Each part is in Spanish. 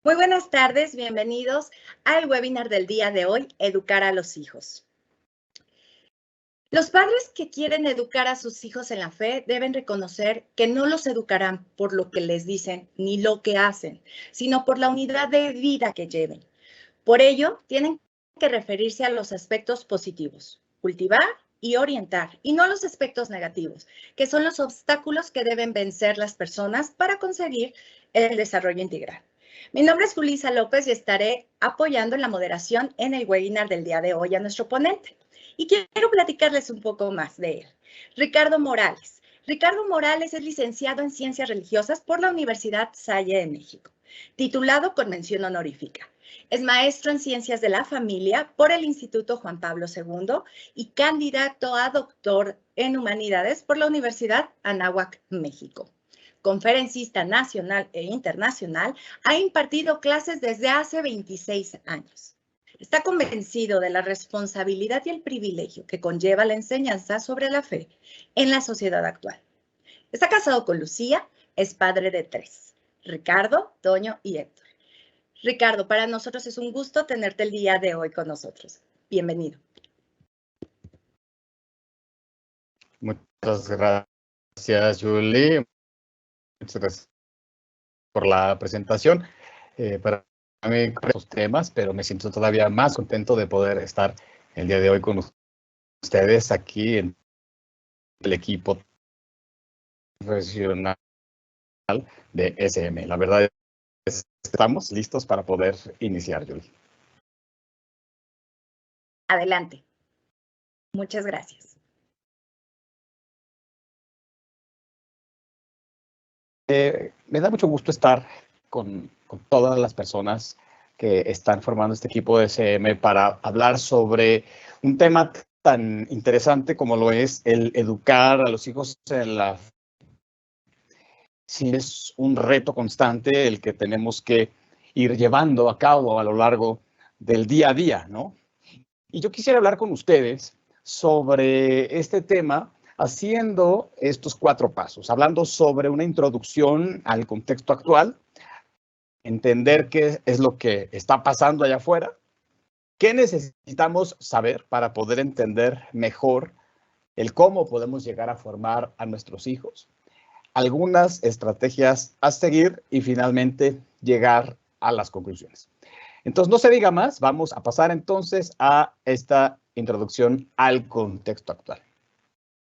Muy buenas tardes, bienvenidos al webinar del día de hoy, Educar a los hijos. Los padres que quieren educar a sus hijos en la fe deben reconocer que no los educarán por lo que les dicen ni lo que hacen, sino por la unidad de vida que lleven. Por ello, tienen que referirse a los aspectos positivos, cultivar y orientar, y no a los aspectos negativos, que son los obstáculos que deben vencer las personas para conseguir el desarrollo integral. Mi nombre es Julissa López y estaré apoyando en la moderación en el webinar del día de hoy a nuestro ponente. Y quiero platicarles un poco más de él. Ricardo Morales. Ricardo Morales es licenciado en Ciencias Religiosas por la Universidad Salle de México, titulado con mención honorífica. Es maestro en Ciencias de la Familia por el Instituto Juan Pablo II y candidato a doctor en Humanidades por la Universidad Anáhuac, México. Conferencista nacional e internacional, ha impartido clases desde hace 26 años. Está convencido de la responsabilidad y el privilegio que conlleva la enseñanza sobre la fe en la sociedad actual. Está casado con Lucía, es padre de 3, Ricardo, Toño y Héctor. Ricardo, para nosotros es un gusto tenerte el día de hoy con nosotros. Bienvenido. Muchas gracias, Julie. Muchas gracias por la presentación. Para mí, con estos temas, pero me siento todavía más contento de poder estar el día de hoy con ustedes aquí en el equipo profesional de SM. La verdad es que estamos listos para poder iniciar, Julie. Adelante. Muchas gracias. Me da mucho gusto estar con todas las personas que están formando este equipo de SM para hablar sobre un tema tan interesante como lo es el educar a los hijos en la fe. Sí, es un reto constante el que tenemos que ir llevando a cabo a lo largo del día a día, ¿no? Y yo quisiera hablar con ustedes sobre este tema haciendo estos 4 pasos, hablando sobre una introducción al contexto actual, entender qué es lo que está pasando allá afuera, qué necesitamos saber para poder entender mejor el cómo podemos llegar a formar a nuestros hijos, algunas estrategias a seguir y finalmente llegar a las conclusiones. Entonces, no se diga más, vamos a pasar entonces a esta introducción al contexto actual.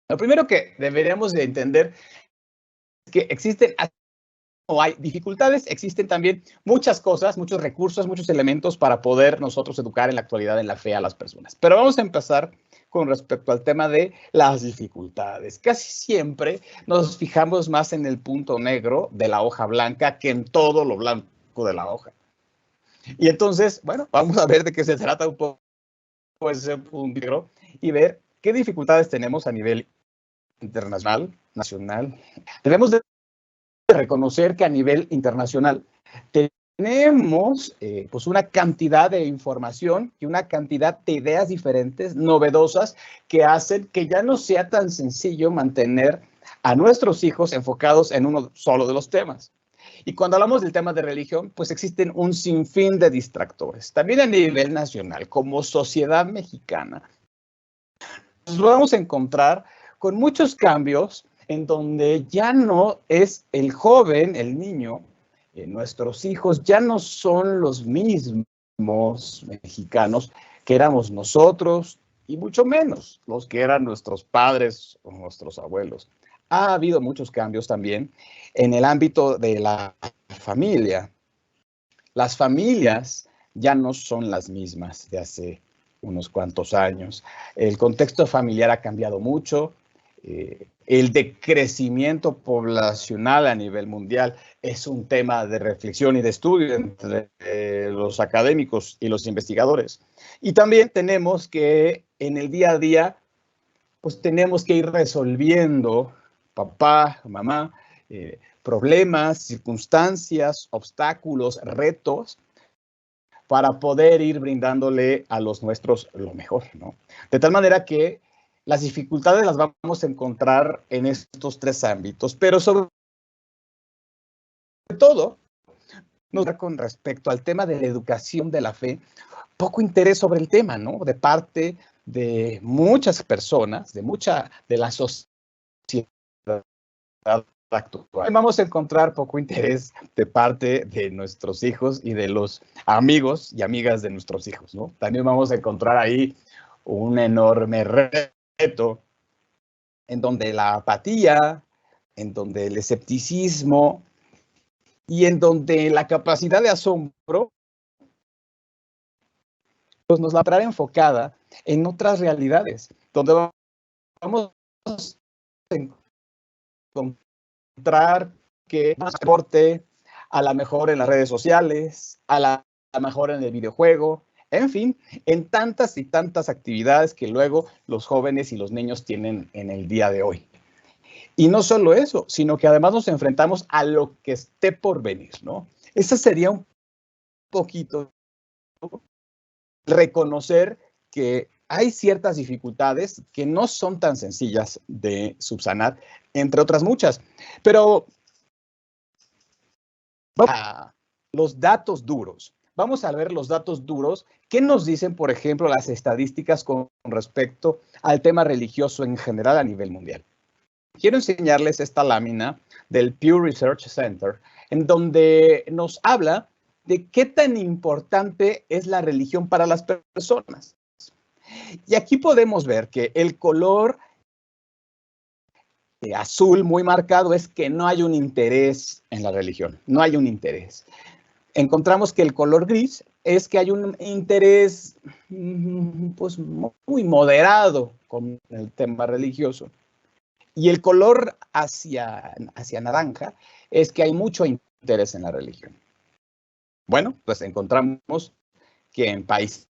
Lo primero que deberíamos de entender es que existen o hay dificultades, existen también muchas cosas, muchos recursos, muchos elementos para poder nosotros educar en la actualidad en la fe a las personas. Pero vamos a empezar con respecto al tema de las dificultades. Casi siempre nos fijamos más en el punto negro de la hoja blanca que en todo lo blanco de la hoja. Y entonces, bueno, vamos a ver de qué se trata un poco ese punto negro y ver qué dificultades tenemos a nivel internacional, nacional. Debemos de reconocer que a nivel internacional tenemos pues una cantidad de información y una cantidad de ideas diferentes, novedosas, que hacen que ya no sea tan sencillo mantener a nuestros hijos enfocados en uno solo de los temas. Y cuando hablamos del tema de religión, pues existen un sinfín de distractores. También a nivel nacional, como sociedad mexicana, nos vamos a encontrar con muchos cambios en donde ya no es el joven, el niño, nuestros hijos ya no son los mismos mexicanos que éramos nosotros y mucho menos los que eran nuestros padres o nuestros abuelos. Ha habido muchos cambios también en el ámbito de la familia. Las familias ya no son las mismas de hace unos cuantos años. El contexto familiar ha cambiado mucho. El decrecimiento poblacional a nivel mundial es un tema de reflexión y de estudio entre los académicos y los investigadores. Y también tenemos que en el día a día, pues tenemos que ir resolviendo, papá, mamá, problemas, circunstancias, obstáculos, retos, para poder ir brindándole a los nuestros lo mejor, ¿no? De tal manera que las dificultades las vamos a encontrar en estos tres ámbitos, pero sobre todo, con respecto al tema de la educación de la fe, poco interés sobre el tema, ¿no? De parte de muchas personas, de la sociedad actual. Vamos a encontrar poco interés de parte de nuestros hijos y de los amigos y amigas de nuestros hijos, ¿no? También vamos a encontrar ahí un enorme reto en donde la apatía, en donde el escepticismo y en donde la capacidad de asombro pues nos la trae enfocada en otras realidades, donde vamos a encontrar que transporte, a la mejor en las redes sociales, a la mejor en el videojuego, en fin, en tantas y tantas actividades que luego los jóvenes y los niños tienen en el día de hoy. Y no solo eso, sino que además nos enfrentamos a lo que esté por venir, ¿no? Esa sería un poquito reconocer que hay ciertas dificultades que no son tan sencillas de subsanar, entre otras muchas. Pero vamos a los datos duros. Vamos a ver los datos duros. ¿Qué nos dicen, por ejemplo, las estadísticas con respecto al tema religioso en general a nivel mundial? Quiero enseñarles esta lámina del Pew Research Center, en donde nos habla de qué tan importante es la religión para las personas. Y aquí podemos ver que el color azul muy marcado es que no hay un interés en la religión, no hay un interés. Encontramos que el color gris es que hay un interés pues, muy moderado con el tema religioso. Y el color hacia naranja es que hay mucho interés en la religión. Bueno, pues encontramos que en países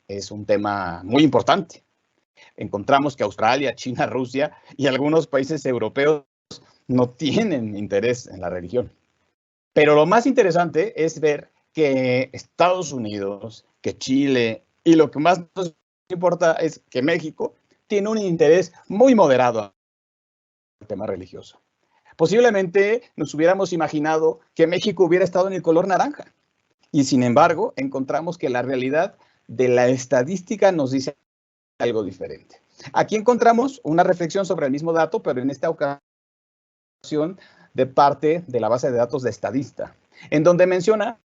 es un tema muy importante. Encontramos que Australia, China, Rusia y algunos países europeos no tienen interés en la religión. Pero lo más interesante es ver que Estados Unidos, que Chile y lo que más nos importa es que México tiene un interés muy moderado al tema religioso. Posiblemente nos hubiéramos imaginado que México hubiera estado en el color naranja. Y sin embargo, encontramos que la realidad de la estadística nos dice algo diferente. Aquí encontramos una reflexión sobre el mismo dato, pero en esta ocasión de parte de la base de datos de Estadista, en donde menciona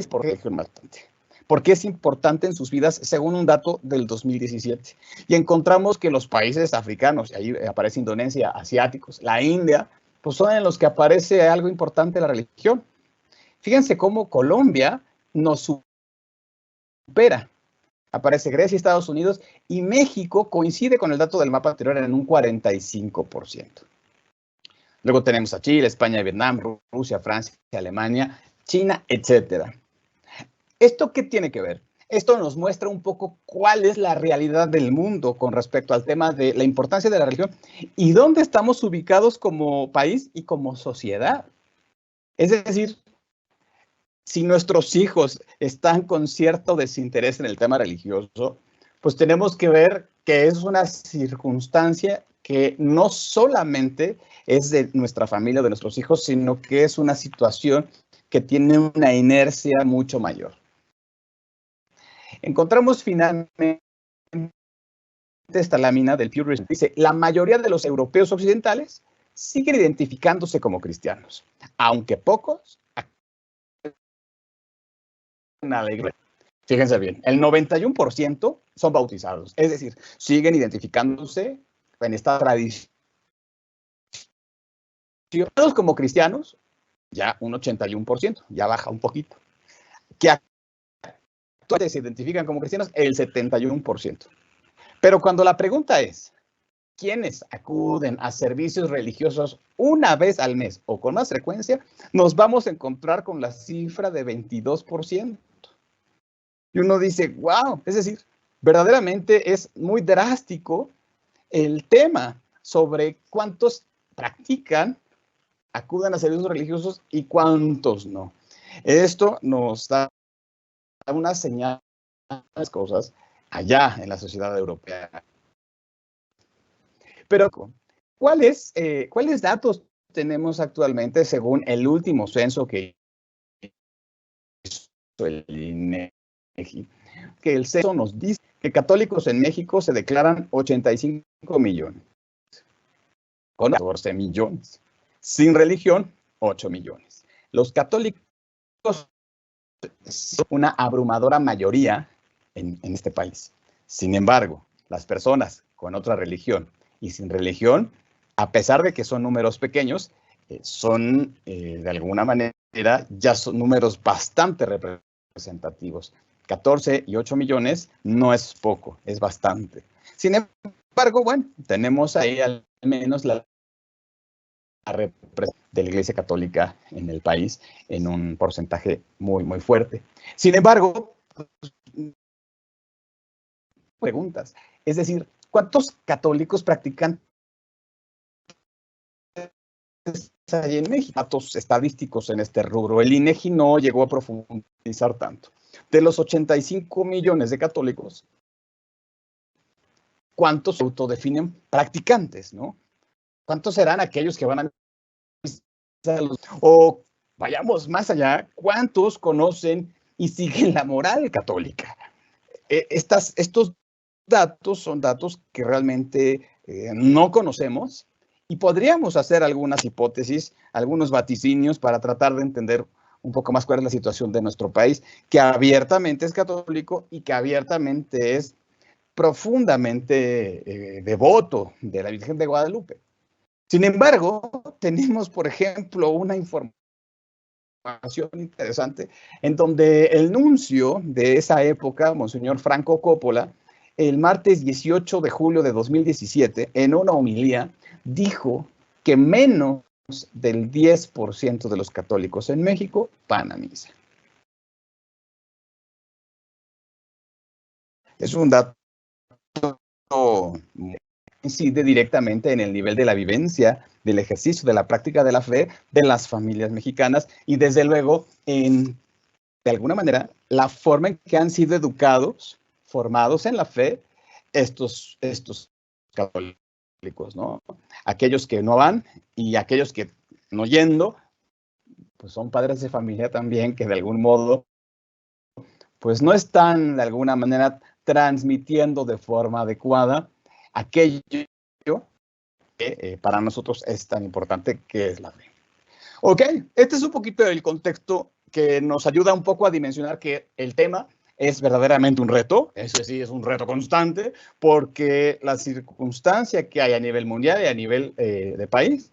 por qué es importante en sus vidas según un dato del 2017. Y encontramos que los países africanos, y ahí aparece Indonesia, asiáticos, la India, pues son en los que aparece algo importante la religión. Fíjense cómo Colombia nos supera. Aparece Grecia, Estados Unidos y México coincide con el dato del mapa anterior en un 45%. Luego tenemos a Chile, España, Vietnam, Rusia, Francia, Alemania, China, etcétera. ¿Esto qué tiene que ver? Esto nos muestra un poco cuál es la realidad del mundo con respecto al tema de la importancia de la religión y dónde estamos ubicados como país y como sociedad. Es decir, si nuestros hijos están con cierto desinterés en el tema religioso, pues tenemos que ver que es una circunstancia que no solamente es de nuestra familia o de nuestros hijos, sino que es una situación que tiene una inercia mucho mayor. Encontramos finalmente esta lámina del Pew Research. Dice, la mayoría de los europeos occidentales siguen identificándose como cristianos, aunque pocos alegre. Fíjense bien, el 91% son bautizados, es decir, siguen identificándose en esta tradición como cristianos, ya un 81%, ya baja un poquito. Que actualmente se identifican como cristianos, el 71%. Pero cuando la pregunta es, ¿quiénes acuden a servicios religiosos una vez al mes o con más frecuencia? Nos vamos a encontrar con la cifra de 22%. Y uno dice, wow, es decir, verdaderamente es muy drástico el tema sobre cuántos practican, acuden a servicios religiosos y cuántos no. Esto nos da una señal de las cosas allá en la sociedad europea. Pero, ¿cuáles datos tenemos actualmente según el último censo que hizo el INEGI? Que el censo nos dice que católicos en México se declaran 85 millones, con 14 millones. Sin religión, 8 millones. Los católicos son una abrumadora mayoría en este país. Sin embargo, las personas con otra religión y sin religión, a pesar de que son números pequeños, son de alguna manera ya son números bastante representativos. 14 y 8 millones no es poco, es bastante. Sin embargo, bueno, tenemos ahí al menos la representación de la Iglesia Católica en el país en un porcentaje muy, muy fuerte. Sin embargo, preguntas, es decir, ¿cuántos católicos practican hay en México? Datos estadísticos en este rubro. El INEGI no llegó a profundizar tanto. De los 85 millones de católicos, ¿cuántos se autodefinen practicantes, no? ¿Cuántos serán aquellos que van a visitar los... O vayamos más allá, ¿cuántos conocen y siguen la moral católica? Estos datos son datos que realmente no conocemos y podríamos hacer algunas hipótesis, algunos vaticinios para tratar de entender un poco más cuál es la situación de nuestro país, que abiertamente es católico y que abiertamente es profundamente devoto de la Virgen de Guadalupe. Sin embargo, tenemos, por ejemplo, una información interesante en donde el nuncio de esa época, Monseñor Franco Coppola, el martes 18 de julio de 2017, en una homilía, dijo que menos del 10% de los católicos en México van a misa. Es un dato que incide directamente en el nivel de la vivencia, del ejercicio, de la práctica de la fe de las familias mexicanas y desde luego de alguna manera la forma en que han sido educados, formados en la fe estos católicos, ¿no? Aquellos que no van y aquellos que no yendo, pues son padres de familia también que de algún modo pues no están de alguna manera transmitiendo de forma adecuada aquello que para nosotros es tan importante que es la fe. Ok, este es un poquito el contexto que nos ayuda un poco a dimensionar que el tema es verdaderamente un reto, ese sí es un reto constante, porque la circunstancia que hay a nivel mundial y a nivel de país,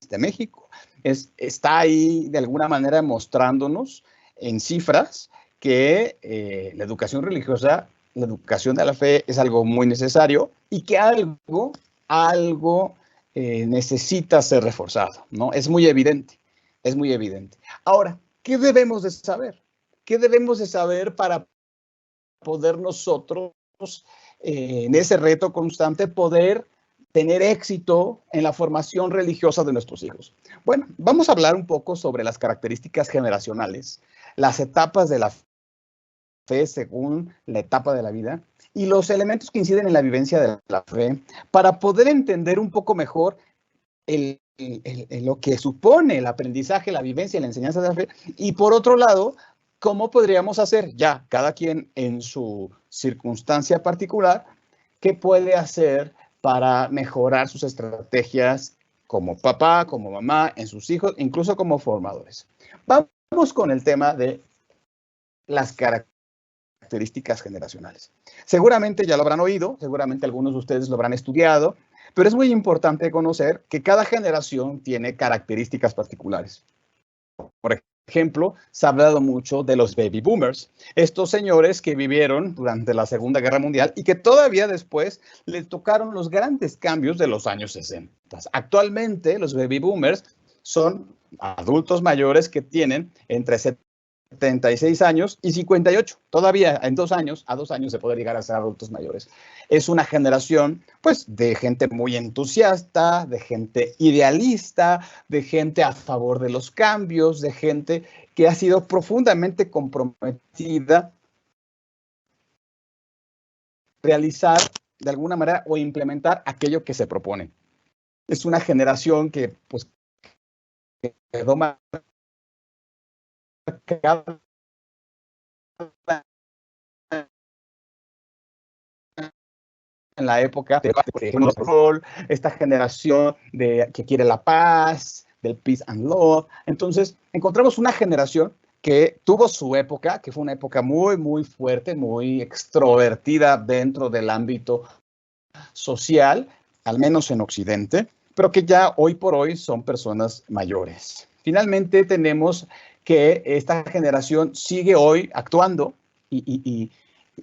de México, está ahí de alguna manera mostrándonos en cifras que la educación religiosa, la educación de la fe es algo muy necesario y que algo necesita ser reforzado, ¿no? Es muy evidente. Es muy evidente. Ahora, ¿qué debemos de saber? ¿Qué debemos de saber para poder nosotros, en ese reto constante, poder tener éxito en la formación religiosa de nuestros hijos? Bueno, vamos a hablar un poco sobre las características generacionales, las etapas de la fe según la etapa de la vida y los elementos que inciden en la vivencia de la fe para poder entender un poco mejor lo que supone el aprendizaje, la vivencia y la enseñanza de la fe, y por otro lado, cómo podríamos hacer ya cada quien en su circunstancia particular, qué puede hacer para mejorar sus estrategias como papá, como mamá, en sus hijos, incluso como formadores. Vamos con el tema de las características generacionales. Seguramente ya lo habrán oído, seguramente algunos de ustedes lo habrán estudiado. Pero es muy importante conocer que cada generación tiene características particulares. Por ejemplo, se ha hablado mucho de los baby boomers, estos señores que vivieron durante la Segunda Guerra Mundial y que todavía después les tocaron los grandes cambios de los años 60. Actualmente, los baby boomers son adultos mayores que tienen entre 76 años y 58. Todavía en 2 años, a 2 años de poder llegar a ser adultos mayores. Es una generación, pues, de gente muy entusiasta, de gente idealista, de gente a favor de los cambios, de gente que ha sido profundamente comprometida a realizar de alguna manera o implementar aquello que se propone. Es una generación que, pues, quedó marcada en la época de rol, esta generación que quiere la paz, del peace and love. Entonces, encontramos una generación que tuvo su época, que fue una época muy, muy fuerte, muy extrovertida dentro del ámbito social, al menos en Occidente, pero que ya hoy por hoy son personas mayores. Finalmente, tenemos que esta generación sigue hoy actuando e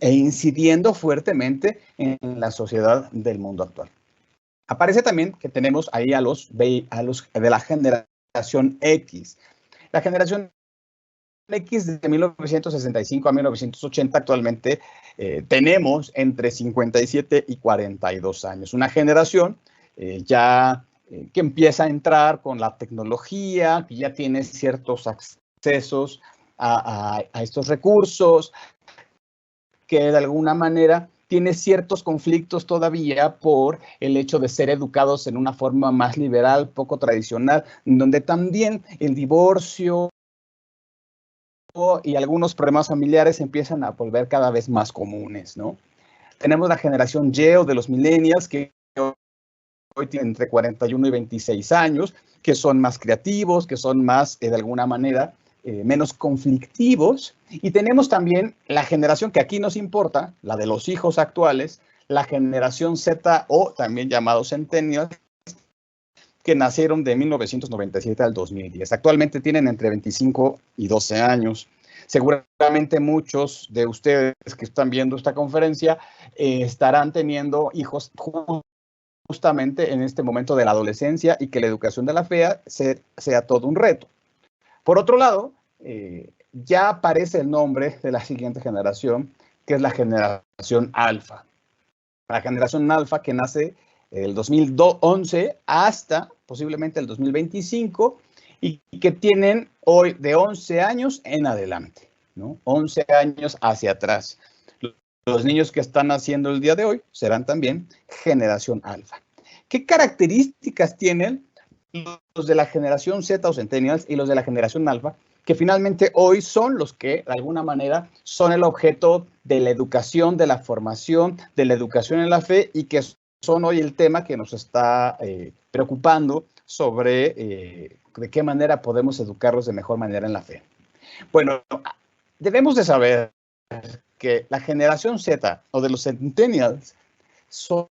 incidiendo fuertemente en la sociedad del mundo actual. Aparece también que tenemos ahí a los de la generación X. La generación X de 1965 a 1980 actualmente tenemos entre 57 y 42 años. Una generación que empieza a entrar con la tecnología, que ya tiene ciertos accesos a estos recursos, que de alguna manera tiene ciertos conflictos todavía por el hecho de ser educados en una forma más liberal, poco tradicional, donde también el divorcio y algunos problemas familiares empiezan a volver cada vez más comunes, ¿no? Tenemos la generación Y o de los millennials que hoy tienen entre 41 y 26 años, que son más creativos, que son más, de alguna manera, menos conflictivos. Y tenemos también la generación que aquí nos importa, la de los hijos actuales, la generación Z o también llamados centennials, que nacieron de 1997 al 2010. Actualmente tienen entre 25 y 12 años. Seguramente muchos de ustedes que están viendo esta conferencia estarán teniendo hijos justamente en este momento de la adolescencia y que la educación de la fe sea todo un reto. Por otro lado, ya aparece el nombre de la siguiente generación, que es la generación alfa. La generación alfa que nace del 2011 hasta posiblemente el 2025 y que tienen hoy de 11 años en adelante, ¿no? 11 años hacia atrás. Los niños que están naciendo el día de hoy serán también generación alfa. ¿Qué características tienen los de la generación Z o centennials y los de la generación alfa, que finalmente hoy son los que de alguna manera son el objeto de la educación, de la formación, de la educación en la fe y que son hoy el tema que nos está preocupando sobre de qué manera podemos educarlos de mejor manera en la fe? Bueno, debemos de saber que la generación Z o de los centennials son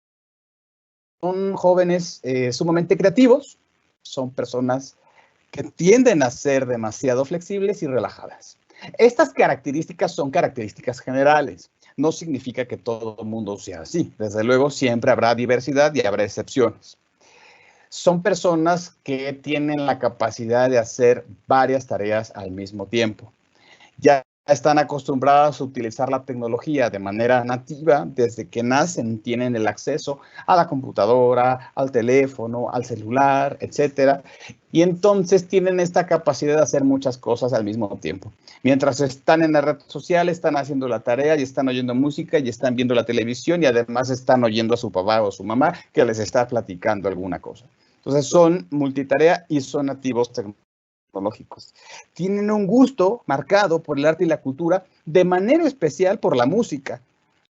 jóvenes sumamente creativos, son personas que tienden a ser demasiado flexibles y relajadas. Estas características son características generales. No significa que todo el mundo sea así. Desde luego, siempre habrá diversidad y habrá excepciones. Son personas que tienen la capacidad de hacer varias tareas al mismo tiempo. Ya están acostumbradas a utilizar la tecnología de manera nativa, desde que nacen tienen el acceso a la computadora, al teléfono, al celular, etcétera, y entonces tienen esta capacidad de hacer muchas cosas al mismo tiempo. Mientras están en la red social, están haciendo la tarea y están oyendo música y están viendo la televisión y además están oyendo a su papá o a su mamá que les está platicando alguna cosa. Entonces son multitarea y son nativos tecnológicos. Tienen un gusto marcado por el arte y la cultura, de manera especial por la música.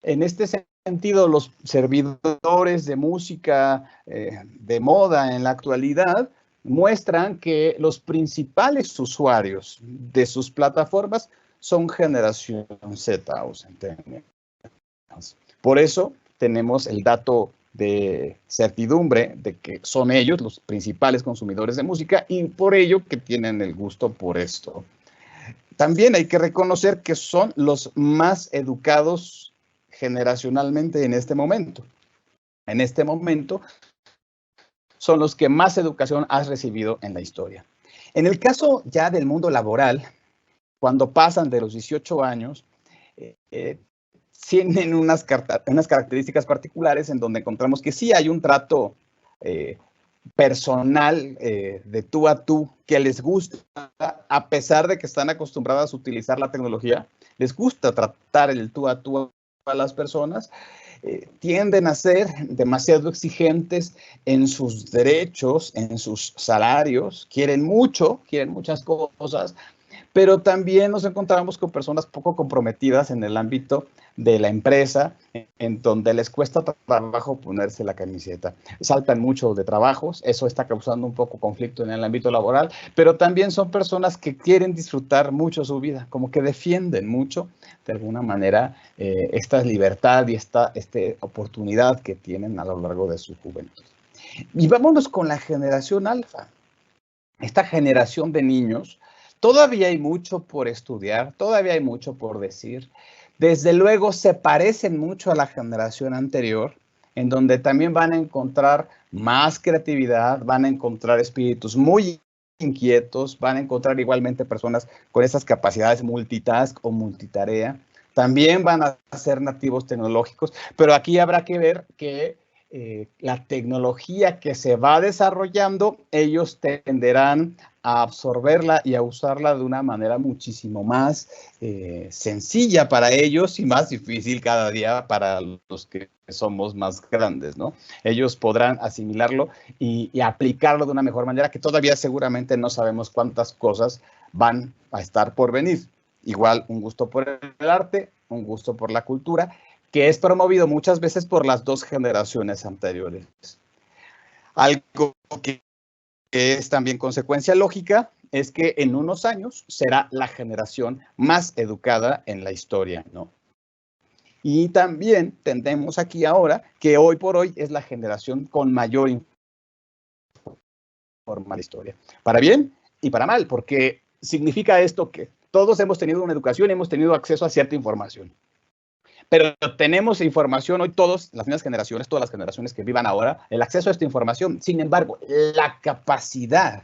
En este sentido, los servidores de música de moda en la actualidad muestran que los principales usuarios de sus plataformas son generación Z o centennials. Por eso tenemos el dato de certidumbre de que son ellos los principales consumidores de música y por ello que tienen el gusto por esto. También hay que reconocer que son los más educados generacionalmente en este momento. En este momento son los que más educación has recibido en la historia. En el caso ya del mundo laboral, cuando pasan de los 18 años, tienen unas características particulares en donde encontramos que sí hay un trato personal de tú a tú que les gusta, a pesar de que están acostumbradas a utilizar la tecnología, les gusta tratar el tú a tú a las personas, tienden a ser demasiado exigentes en sus derechos, en sus salarios, quieren mucho, quieren muchas cosas, pero también nos encontramos con personas poco comprometidas en el ámbito de la empresa, en donde les cuesta trabajo ponerse la camiseta. Saltan mucho de trabajos, eso está causando un poco conflicto en el ámbito laboral, pero también son personas que quieren disfrutar mucho su vida, como que defienden mucho, de alguna manera, esta libertad y esta oportunidad que tienen a lo largo de su juventud. Y vámonos con la generación alfa. Esta generación de niños, todavía hay mucho por estudiar, todavía hay mucho por decir. Desde luego se parecen mucho a la generación anterior, en donde también van a encontrar más creatividad, van a encontrar espíritus muy inquietos, van a encontrar igualmente personas con esas capacidades multitask o multitarea. También van a ser nativos tecnológicos, pero aquí habrá que ver que la tecnología que se va desarrollando, ellos tenderán a absorberla y a usarla de una manera muchísimo más sencilla para ellos y más difícil cada día para los que somos más grandes, ¿no? Ellos podrán asimilarlo y aplicarlo de una mejor manera que todavía seguramente no sabemos cuántas cosas van a estar por venir. Igual un gusto por el arte, un gusto por la cultura, que es promovido muchas veces por las dos generaciones anteriores. Algo que es también consecuencia lógica es que en unos años será la generación más educada en la historia, ¿no? Y también tendemos aquí ahora que hoy por hoy es la generación con mayor información de la historia. Para bien y para mal, porque significa esto que todos hemos tenido una educación y hemos tenido acceso a cierta información. Pero tenemos información hoy todos, las nuevas generaciones, todas las generaciones que vivan ahora, el acceso a esta información. Sin embargo, la capacidad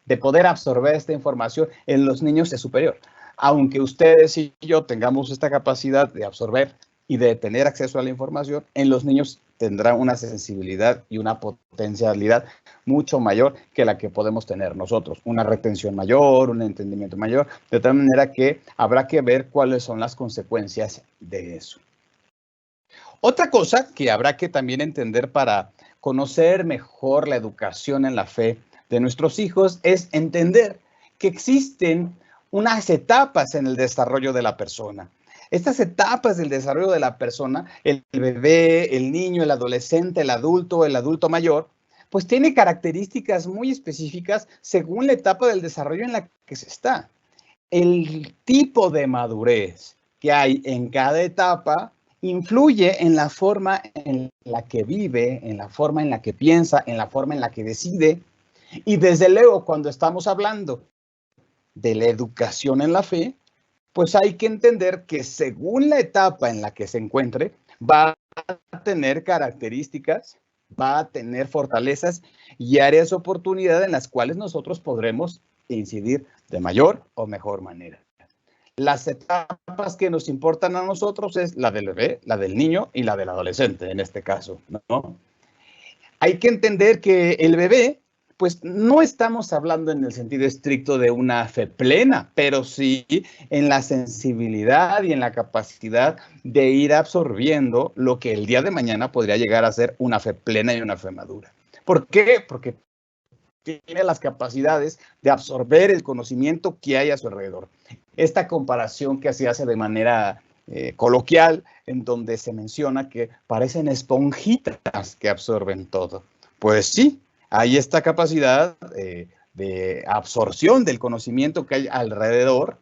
de poder absorber esta información en los niños es superior. Aunque ustedes y yo tengamos esta capacidad de absorber y de tener acceso a la información, en los niños tendrá una sensibilidad y una potencialidad mucho mayor que la que podemos tener nosotros. Una retención mayor, un entendimiento mayor, de tal manera que habrá que ver cuáles son las consecuencias de eso. Otra cosa que habrá que también entender para conocer mejor la educación en la fe de nuestros hijos es entender que existen unas etapas en el desarrollo de la persona. Estas etapas del desarrollo de la persona, el bebé, el niño, el adolescente, el adulto mayor, pues tiene características muy específicas según la etapa del desarrollo en la que se está. El tipo de madurez que hay en cada etapa influye en la forma en la que vive, en la forma en la que piensa, en la forma en la que decide. Y desde luego, cuando estamos hablando de la educación en la fe, pues hay que entender que según la etapa en la que se encuentre, va a tener características, va a tener fortalezas y áreas de oportunidad en las cuales nosotros podremos incidir de mayor o mejor manera. Las etapas que nos importan a nosotros es la del bebé, la del niño y la del adolescente, en este caso, ¿no? Hay que entender que el bebé, pues no estamos hablando en el sentido estricto de una fe plena, pero sí en la sensibilidad y en la capacidad de ir absorbiendo lo que el día de mañana podría llegar a ser una fe plena y una fe madura. ¿Por qué? Porque tiene las capacidades de absorber el conocimiento que hay a su alrededor. Esta comparación que se hace de manera coloquial, en donde se menciona que parecen esponjitas que absorben todo. Pues sí, hay esta capacidad de absorción del conocimiento que hay alrededor,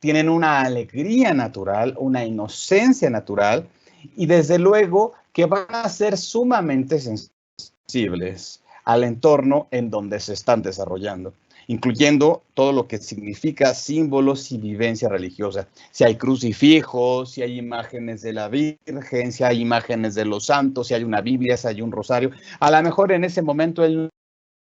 tienen una alegría natural, una inocencia natural, y desde luego que van a ser sumamente sensibles al entorno en donde se están desarrollando, incluyendo todo lo que significa símbolos y vivencia religiosa. Si hay crucifijos, si hay imágenes de la Virgen, si hay imágenes de los santos, si hay una Biblia, si hay un rosario. A lo mejor en ese momento él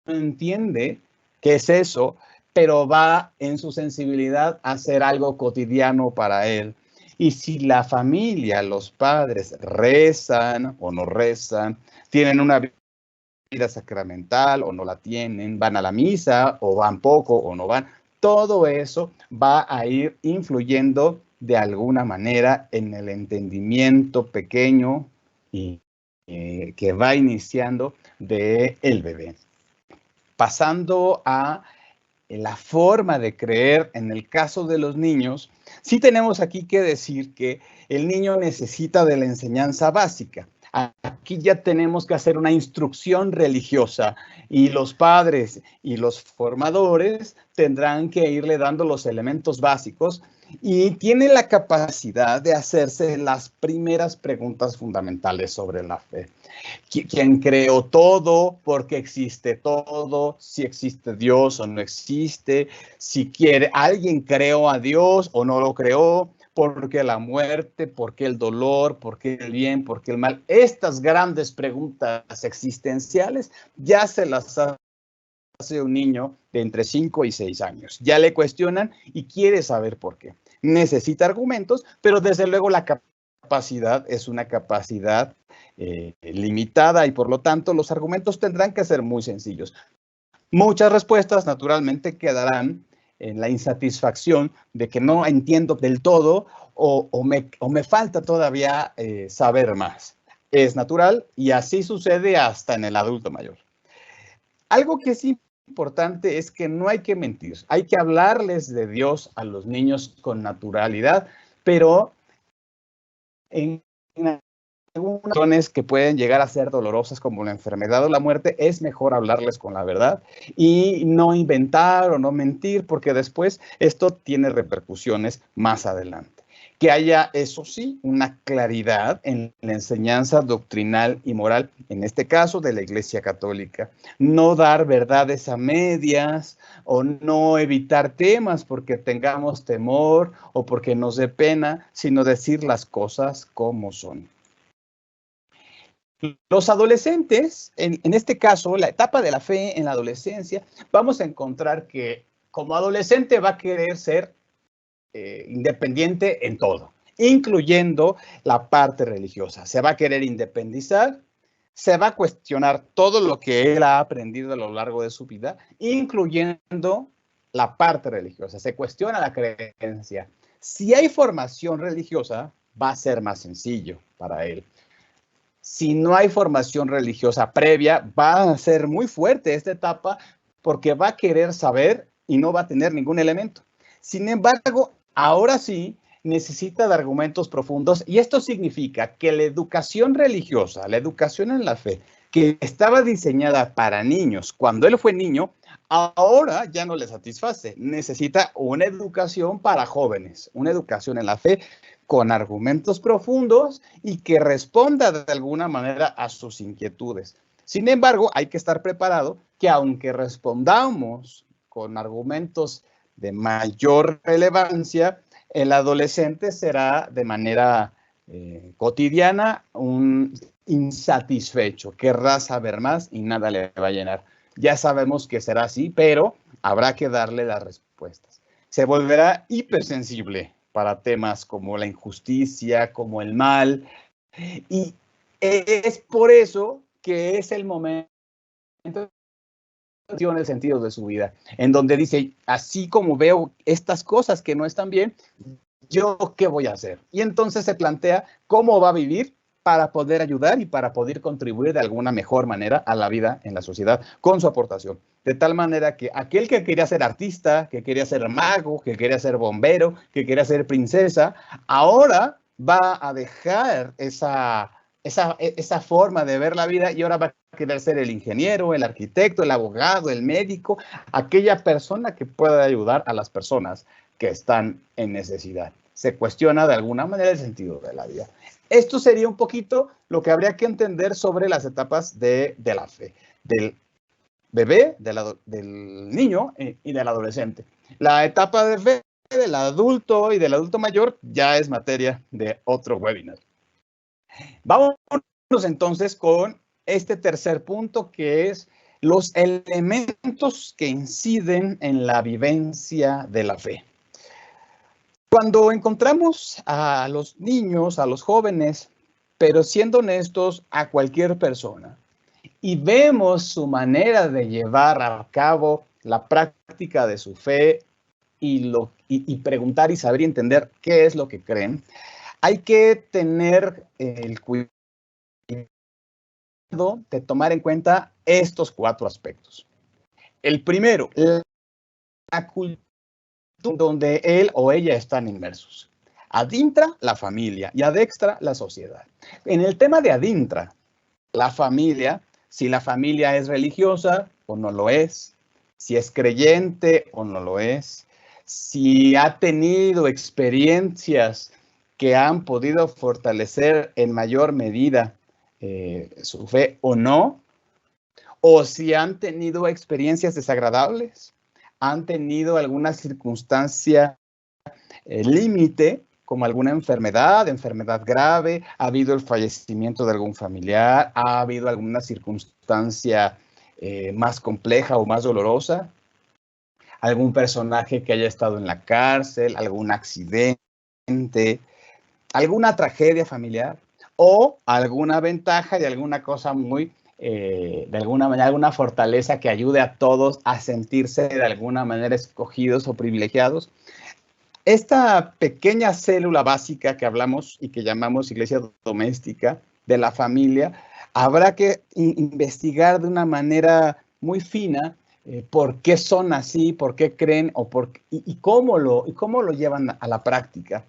no entiende qué es eso, pero va en su sensibilidad a ser algo cotidiano para él. Y si la familia, los padres rezan o no rezan, tienen una vida sacramental o no la tienen, van a la misa o van poco o no van, todo eso va a ir influyendo de alguna manera en el entendimiento pequeño y que va iniciando del bebé. Pasando a la forma de creer en el caso de los niños, sí tenemos aquí que decir que el niño necesita de la enseñanza básica. Aquí ya tenemos que hacer una instrucción religiosa y los padres y los formadores tendrán que irle dando los elementos básicos y tiene la capacidad de hacerse las primeras preguntas fundamentales sobre la fe. ¿Quién creó todo? ¿Por qué existe todo? ¿Si existe Dios o no existe? Si quiere, ¿alguien creó a Dios o no lo creó? ¿Por qué la muerte? ¿Por qué el dolor? ¿Por qué el bien? ¿Por qué el mal? Estas grandes preguntas existenciales ya se las hace un niño de entre 5 y 6 años. Ya le cuestionan y quiere saber por qué. Necesita argumentos, pero desde luego la capacidad es una capacidad limitada y por lo tanto los argumentos tendrán que ser muy sencillos. Muchas respuestas naturalmente quedarán en la insatisfacción de que no entiendo del todo o me falta todavía saber más. Es natural y así sucede hasta en el adulto mayor. Algo que es importante es que no hay que mentir, hay que hablarles de Dios a los niños con naturalidad, pero en algunas situaciones que pueden llegar a ser dolorosas como la enfermedad o la muerte, es mejor hablarles con la verdad y no inventar o no mentir, porque después esto tiene repercusiones más adelante. Que haya, eso sí, una claridad en la enseñanza doctrinal y moral, en este caso de la Iglesia Católica. No dar verdades a medias o no evitar temas porque tengamos temor o porque nos dé pena, sino decir las cosas como son. Los adolescentes, en este caso, la etapa de la fe en la adolescencia, vamos a encontrar que como adolescente va a querer ser independiente en todo, incluyendo la parte religiosa. Se va a querer independizar, se va a cuestionar todo lo que él ha aprendido a lo largo de su vida, incluyendo la parte religiosa. Se cuestiona la creencia. Si hay formación religiosa, va a ser más sencillo para él. Si no hay formación religiosa previa, va a ser muy fuerte esta etapa porque va a querer saber y no va a tener ningún elemento. Sin embargo, ahora sí necesita de argumentos profundos y esto significa que la educación religiosa, la educación en la fe, que estaba diseñada para niños cuando él fue niño, ahora ya no le satisface. Necesita una educación para jóvenes, una educación en la fe con argumentos profundos y que responda de alguna manera a sus inquietudes. Sin embargo, hay que estar preparado que aunque respondamos con argumentos de mayor relevancia, el adolescente será de manera cotidiana un insatisfecho, querrá saber más y nada le va a llenar. Ya sabemos que será así, pero habrá que darle las respuestas. Se volverá hipersensible para temas como la injusticia, como el mal, y es por eso que es el momento en el sentido de su vida, en donde dice, así como veo estas cosas que no están bien, ¿yo qué voy a hacer? Y entonces se plantea cómo va a vivir para poder ayudar y para poder contribuir de alguna mejor manera a la vida en la sociedad con su aportación. De tal manera que aquel que quería ser artista, que quería ser mago, que quería ser bombero, que quería ser princesa, ahora va a dejar esa forma de ver la vida y ahora va a querer ser el ingeniero, el arquitecto, el abogado, el médico, aquella persona que pueda ayudar a las personas que están en necesidad. Se cuestiona de alguna manera el sentido de la vida. Esto sería un poquito lo que habría que entender sobre las etapas de la fe, del bebé, del niño y del adolescente. La etapa de fe del adulto y del adulto mayor ya es materia de otro webinar. Vámonos entonces con este tercer punto, que es los elementos que inciden en la vivencia de la fe. Cuando encontramos a los niños, a los jóvenes, pero siendo honestos, a cualquier persona, y vemos su manera de llevar a cabo la práctica de su fe y preguntar y saber y entender qué es lo que creen, hay que tener el cuidado de tomar en cuenta estos 4 aspectos. El primero, la cultura donde él o ella están inmersos. Adintra, la familia, y adextra, la sociedad. En el tema de adintra, la familia, si la familia es religiosa o no lo es, si es creyente o no lo es, si ha tenido experiencias que han podido fortalecer en mayor medida su fe o no, o si han tenido experiencias desagradables, han tenido alguna circunstancia límite, como alguna enfermedad grave, ha habido el fallecimiento de algún familiar, ha habido alguna circunstancia más compleja o más dolorosa, algún personaje que haya estado en la cárcel, algún accidente, alguna tragedia familiar o alguna ventaja de alguna cosa muy, de alguna manera, alguna fortaleza que ayude a todos a sentirse de alguna manera escogidos o privilegiados. Esta pequeña célula básica que hablamos y que llamamos iglesia doméstica de la familia, habrá que investigar de una manera muy fina por qué son así, por qué creen y cómo lo llevan a la práctica,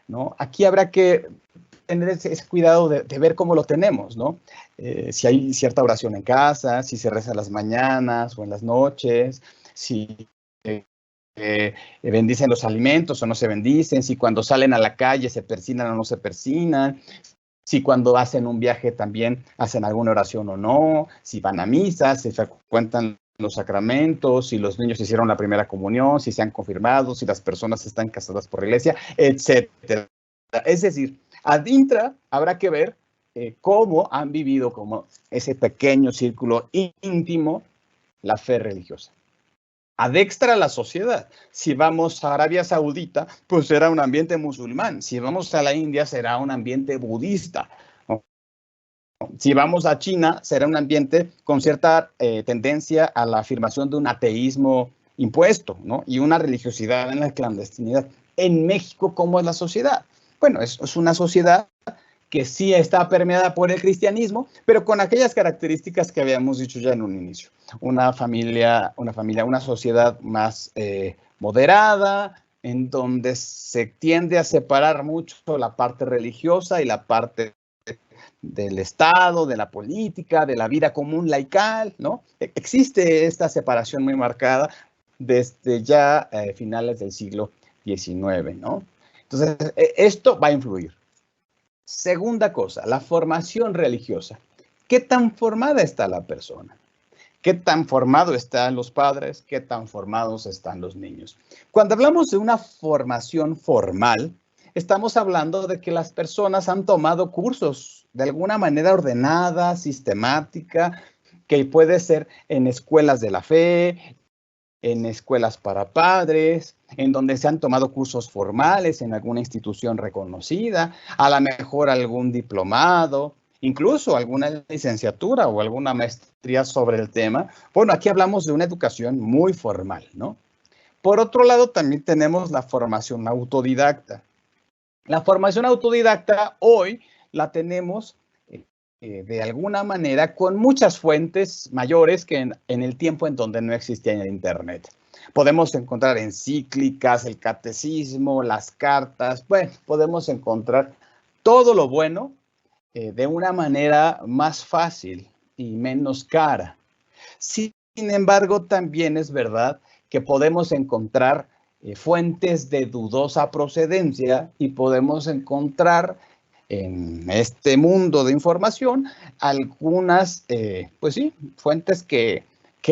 ¿no? Aquí habrá que tener ese cuidado de ver cómo lo tenemos, ¿no? Si hay cierta oración en casa, si se reza en las mañanas o en las noches, si bendicen los alimentos o no se bendicen, si cuando salen a la calle se persignan o no se persignan, si cuando hacen un viaje también hacen alguna oración o no, si van a misa, si frecuentan los sacramentos, si los niños hicieron la primera comunión, si se han confirmado, si las personas están casadas por la iglesia, etcétera. Es decir, adintra habrá que ver cómo han vivido como ese pequeño círculo íntimo la fe religiosa. Adextra la sociedad. Si vamos a Arabia Saudita, pues será un ambiente musulmán. Si vamos a la India, será un ambiente budista. Si vamos a China, será un ambiente con cierta tendencia a la afirmación de un ateísmo impuesto, ¿no? Y una religiosidad en la clandestinidad. En México, ¿cómo es la sociedad? Bueno, es una sociedad que sí está permeada por el cristianismo, pero con aquellas características que habíamos dicho ya en un inicio. Una sociedad más moderada, en donde se tiende a separar mucho la parte religiosa y la parte del Estado, de la política, de la vida común laical, ¿no? Existe esta separación muy marcada desde ya finales del siglo XIX, ¿no? Entonces, esto va a influir. Segunda cosa, la formación religiosa. ¿Qué tan formada está la persona? ¿Qué tan formados están los padres? ¿Qué tan formados están los niños? Cuando hablamos de una formación formal, estamos hablando de que las personas han tomado cursos de alguna manera ordenada, sistemática, que puede ser en escuelas de la fe, en escuelas para padres, en donde se han tomado cursos formales en alguna institución reconocida, a lo mejor algún diplomado, incluso alguna licenciatura o alguna maestría sobre el tema. Bueno, aquí hablamos de una educación muy formal, ¿no? Por otro lado, también tenemos la formación autodidacta. La formación autodidacta hoy la tenemos de alguna manera con muchas fuentes mayores que en el tiempo en donde no existía el Internet. Podemos encontrar encíclicas, el catecismo, las cartas, bueno, podemos encontrar todo lo bueno de una manera más fácil y menos cara. Sin embargo, también es verdad que podemos encontrar fuentes de dudosa procedencia y podemos encontrar en este mundo de información algunas, pues sí, fuentes que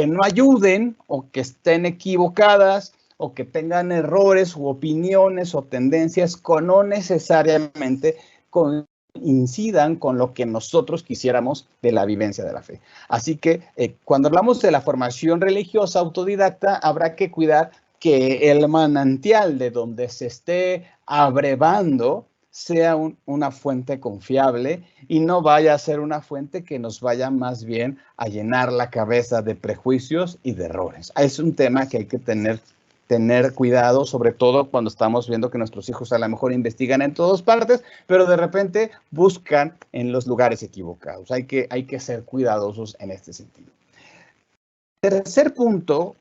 no ayuden o que estén equivocadas o que tengan errores u opiniones o tendencias que no necesariamente coincidan con lo que nosotros quisiéramos de la vivencia de la fe. Así que cuando hablamos de la formación religiosa autodidacta, habrá que cuidar que el manantial de donde se esté abrevando sea una fuente confiable y no vaya a ser una fuente que nos vaya más bien a llenar la cabeza de prejuicios y de errores. Es un tema que hay que tener cuidado, sobre todo cuando estamos viendo que nuestros hijos a lo mejor investigan en todas partes, pero de repente buscan en los lugares equivocados. Hay que ser cuidadosos en este sentido. Tercer punto,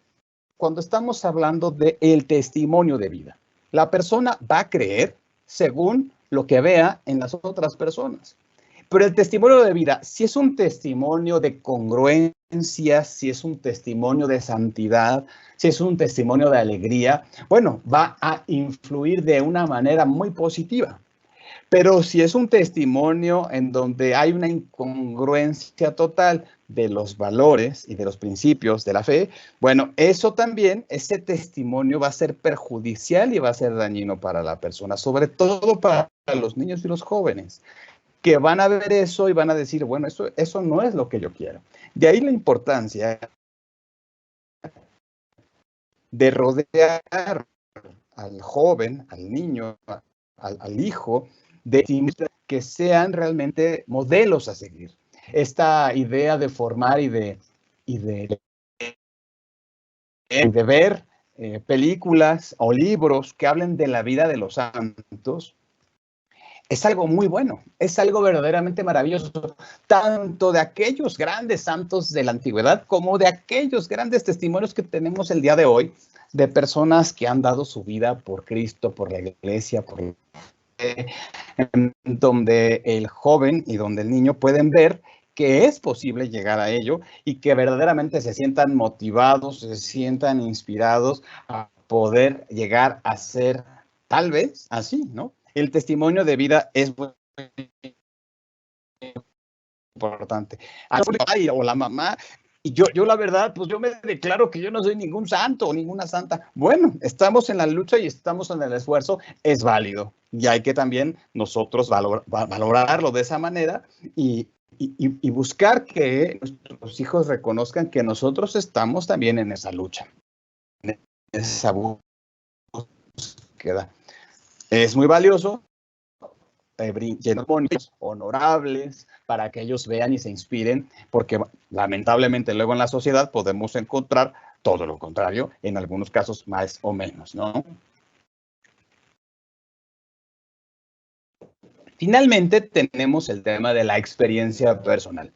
cuando estamos hablando del testimonio de vida. La persona va a creer según lo que vea en las otras personas. Pero el testimonio de vida, si es un testimonio de congruencia, si es un testimonio de santidad, si es un testimonio de alegría, bueno, va a influir de una manera muy positiva. Pero si es un testimonio en donde hay una incongruencia total de los valores y de los principios de la fe, bueno, eso también, ese testimonio va a ser perjudicial y va a ser dañino para la persona, sobre todo para los niños y los jóvenes, que van a ver eso y van a decir, bueno, eso no es lo que yo quiero. De ahí la importancia de rodear al joven, al niño, al hijo, de que sean realmente modelos a seguir. Esta idea de formar y de ver películas o libros que hablen de la vida de los santos, es algo muy bueno, es algo verdaderamente maravilloso, tanto de aquellos grandes santos de la antigüedad como de aquellos grandes testimonios que tenemos el día de hoy, de personas que han dado su vida por Cristo, por la iglesia, por donde el joven y donde el niño pueden ver que es posible llegar a ello y que verdaderamente se sientan motivados, se sientan inspirados a poder llegar a ser tal vez así, ¿no? El testimonio de vida es muy importante. Ay, o la mamá, y yo la verdad, pues yo me declaro que yo no soy ningún santo o ninguna santa. Bueno, estamos en la lucha y estamos en el esfuerzo, es válido. Y hay que también nosotros valorarlo de esa manera y buscar que nuestros hijos reconozcan que nosotros estamos también en esa lucha, en esa búsqueda. Es muy valioso ceremonias honorables para que ellos vean y se inspiren, porque lamentablemente luego en la sociedad podemos encontrar todo lo contrario, en algunos casos más o menos, ¿no? Finalmente tenemos el tema de la experiencia personal.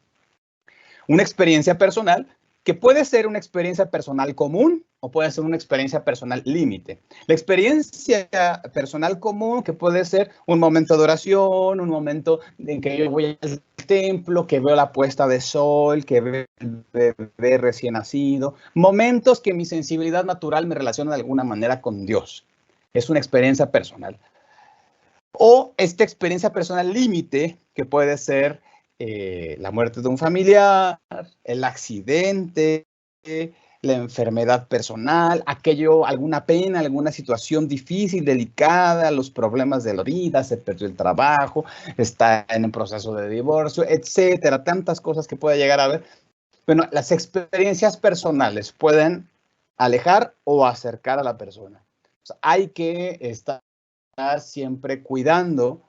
Una experiencia personal que puede ser una experiencia personal común o puede ser una experiencia personal límite. La experiencia personal común que puede ser un momento de oración, un momento en que yo voy al templo, que veo la puesta de sol, que veo el bebé recién nacido, momentos que mi sensibilidad natural me relaciona de alguna manera con Dios. Es una experiencia personal. O esta experiencia personal límite que puede ser la muerte de un familiar, el accidente, la enfermedad personal, alguna pena, alguna situación difícil, delicada, los problemas de la vida, se perdió el trabajo, está en un proceso de divorcio, etcétera, tantas cosas que puede llegar a haber. Bueno, las experiencias personales pueden alejar o acercar a la persona. O sea, hay que estar siempre cuidando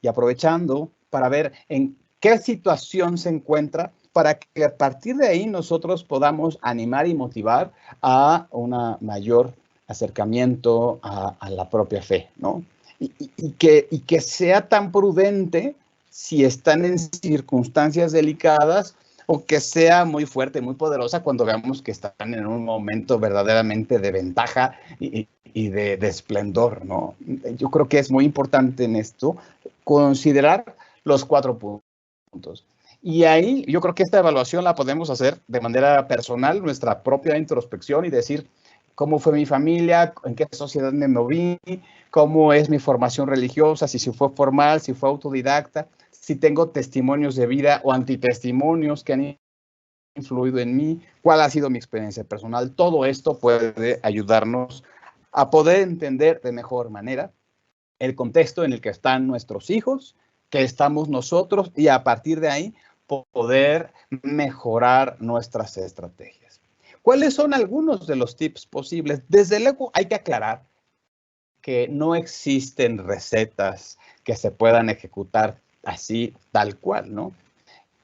y aprovechando para ver en qué situación se encuentra para que a partir de ahí nosotros podamos animar y motivar a un mayor acercamiento a la propia fe, ¿no? Y que sea tan prudente si están en circunstancias delicadas o que sea muy fuerte, muy poderosa cuando veamos que están en un momento verdaderamente de ventaja y de esplendor, ¿no? Yo creo que es muy importante en esto considerar los 4 puntos. Y ahí yo creo que esta evaluación la podemos hacer de manera personal, nuestra propia introspección y decir, cómo fue mi familia, en qué sociedad me moví, cómo es mi formación religiosa, si fue formal, si fue autodidacta, si tengo testimonios de vida o antitestimonios que han influido en mí, cuál ha sido mi experiencia personal. Todo esto puede ayudarnos a poder entender de mejor manera el contexto en el que están nuestros hijos, que estamos nosotros, y a partir de ahí poder mejorar nuestras estrategias. ¿Cuáles son algunos de los tips posibles? Desde luego hay que aclarar que no existen recetas que se puedan ejecutar así, tal cual, ¿no?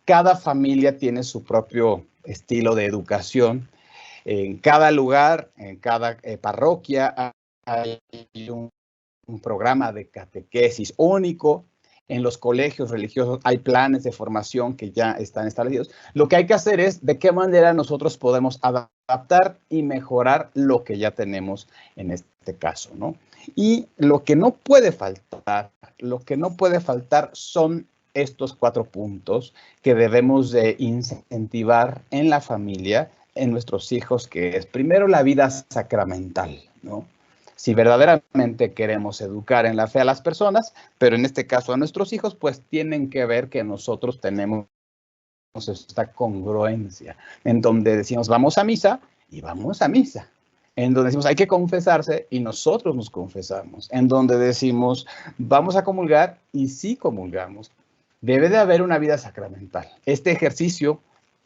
Cada familia tiene su propio estilo de educación. En cada lugar, en cada parroquia, hay un programa de catequesis único. En los colegios religiosos hay planes de formación que ya están establecidos. Lo que hay que hacer es de qué manera nosotros podemos adaptar y mejorar lo que ya tenemos en este caso, ¿no? Y lo que no puede faltar son estos 4 puntos que debemos de incentivar en la familia, en nuestros hijos, que es primero la vida sacramental, ¿no? Si verdaderamente queremos educar en la fe a las personas, pero en este caso a nuestros hijos, pues tienen que ver que nosotros tenemos esta congruencia, en donde decimos vamos a misa y vamos a misa, en donde decimos hay que confesarse y nosotros nos confesamos, en donde decimos vamos a comulgar y sí comulgamos. Debe de haber una vida sacramental. Este ejercicio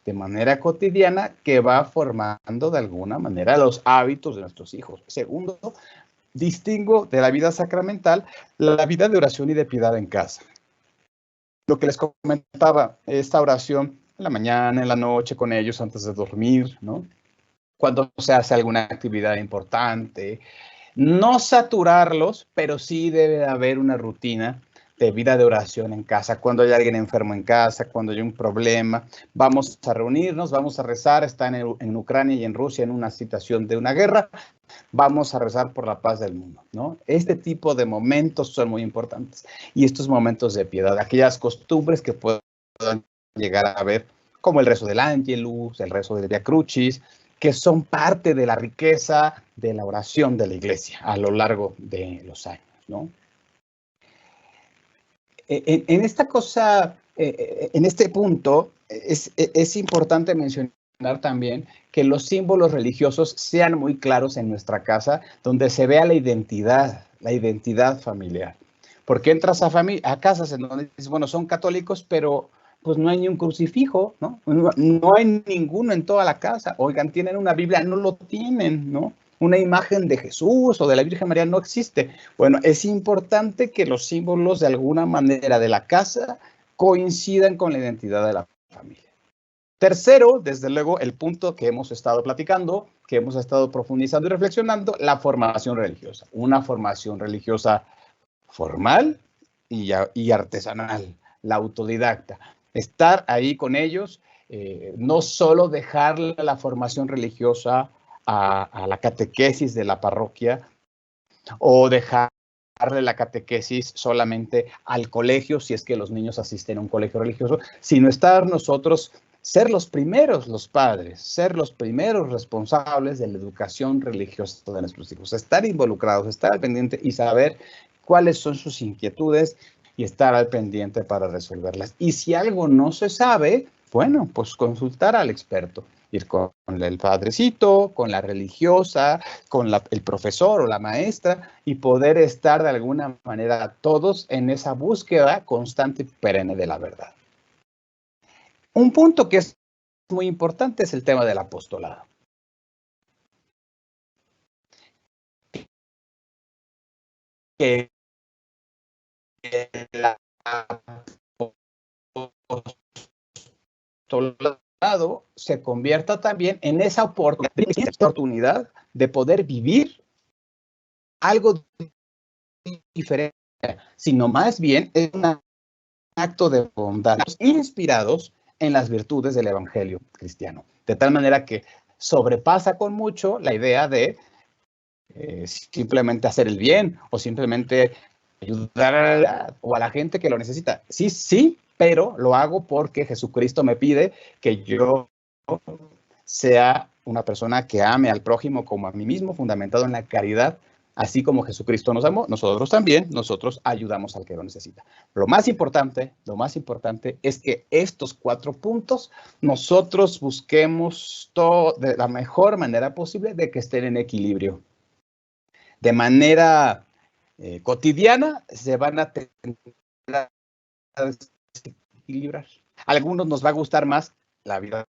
de manera cotidiana que va formando de alguna manera los hábitos de nuestros hijos. Segundo, distingo de la vida sacramental la vida de oración y de piedad en casa. Lo que les comentaba, esta oración en la mañana, en la noche con ellos antes de dormir, ¿no? Cuando se hace alguna actividad importante, no saturarlos, pero sí debe haber una rutina de vida de oración en casa. Cuando hay alguien enfermo en casa, cuando hay un problema, vamos a reunirnos, vamos a rezar. Están en Ucrania y en Rusia en una situación de una guerra. Vamos a rezar por la paz del mundo, ¿no? Este tipo de momentos son muy importantes. Y estos momentos de piedad, aquellas costumbres que puedan llegar a ver, como el rezo del Ángelus, el rezo del Via Crucis, que son parte de la riqueza de la oración de la Iglesia a lo largo de los años, ¿no? En esta cosa, en este punto, es importante mencionar también que los símbolos religiosos sean muy claros en nuestra casa, donde se vea la identidad familiar. Porque entras a casas en donde dices, bueno, son católicos, pero pues no hay ni un crucifijo, ¿no? No hay ninguno en toda la casa. Oigan, tienen una Biblia, no lo tienen, ¿no? Una imagen de Jesús o de la Virgen María no existe. Bueno, es importante que los símbolos de alguna manera de la casa coincidan con la identidad de la familia. Tercero, desde luego, el punto que hemos estado platicando, que hemos estado profundizando y reflexionando, la formación religiosa. Una formación religiosa formal y artesanal, la autodidacta. Estar ahí con ellos, no solo dejar la formación religiosa a la catequesis de la parroquia o dejarle la catequesis solamente al colegio, si es que los niños asisten a un colegio religioso, sino estar nosotros, ser los primeros, los padres, ser los primeros responsables de la educación religiosa de nuestros hijos, estar involucrados, estar al pendiente y saber cuáles son sus inquietudes y estar al pendiente para resolverlas. Y si algo no se sabe, bueno, pues consultar al experto, ir con el padrecito, con la religiosa, con el profesor o la maestra y poder estar de alguna manera todos en esa búsqueda constante y perenne de la verdad. Un punto que es muy importante es el tema del apostolado. Que el apostolado se convierta también en esa oportunidad de poder vivir algo diferente, sino más bien es un acto de bondad, inspirados en las virtudes del Evangelio cristiano. De tal manera que sobrepasa con mucho la idea de simplemente hacer el bien o simplemente ayudar a la gente que lo necesita. Sí, sí, pero lo hago porque Jesucristo me pide que yo sea una persona que ame al prójimo como a mí mismo, fundamentado en la caridad, así como Jesucristo nos amó, nosotros también, nosotros ayudamos al que lo necesita. Lo más importante es que estos 4 puntos nosotros busquemos todo de la mejor manera posible de que estén en equilibrio. De manera cotidiana se van a tener a desequilibrar. A algunos nos va a gustar más la vida.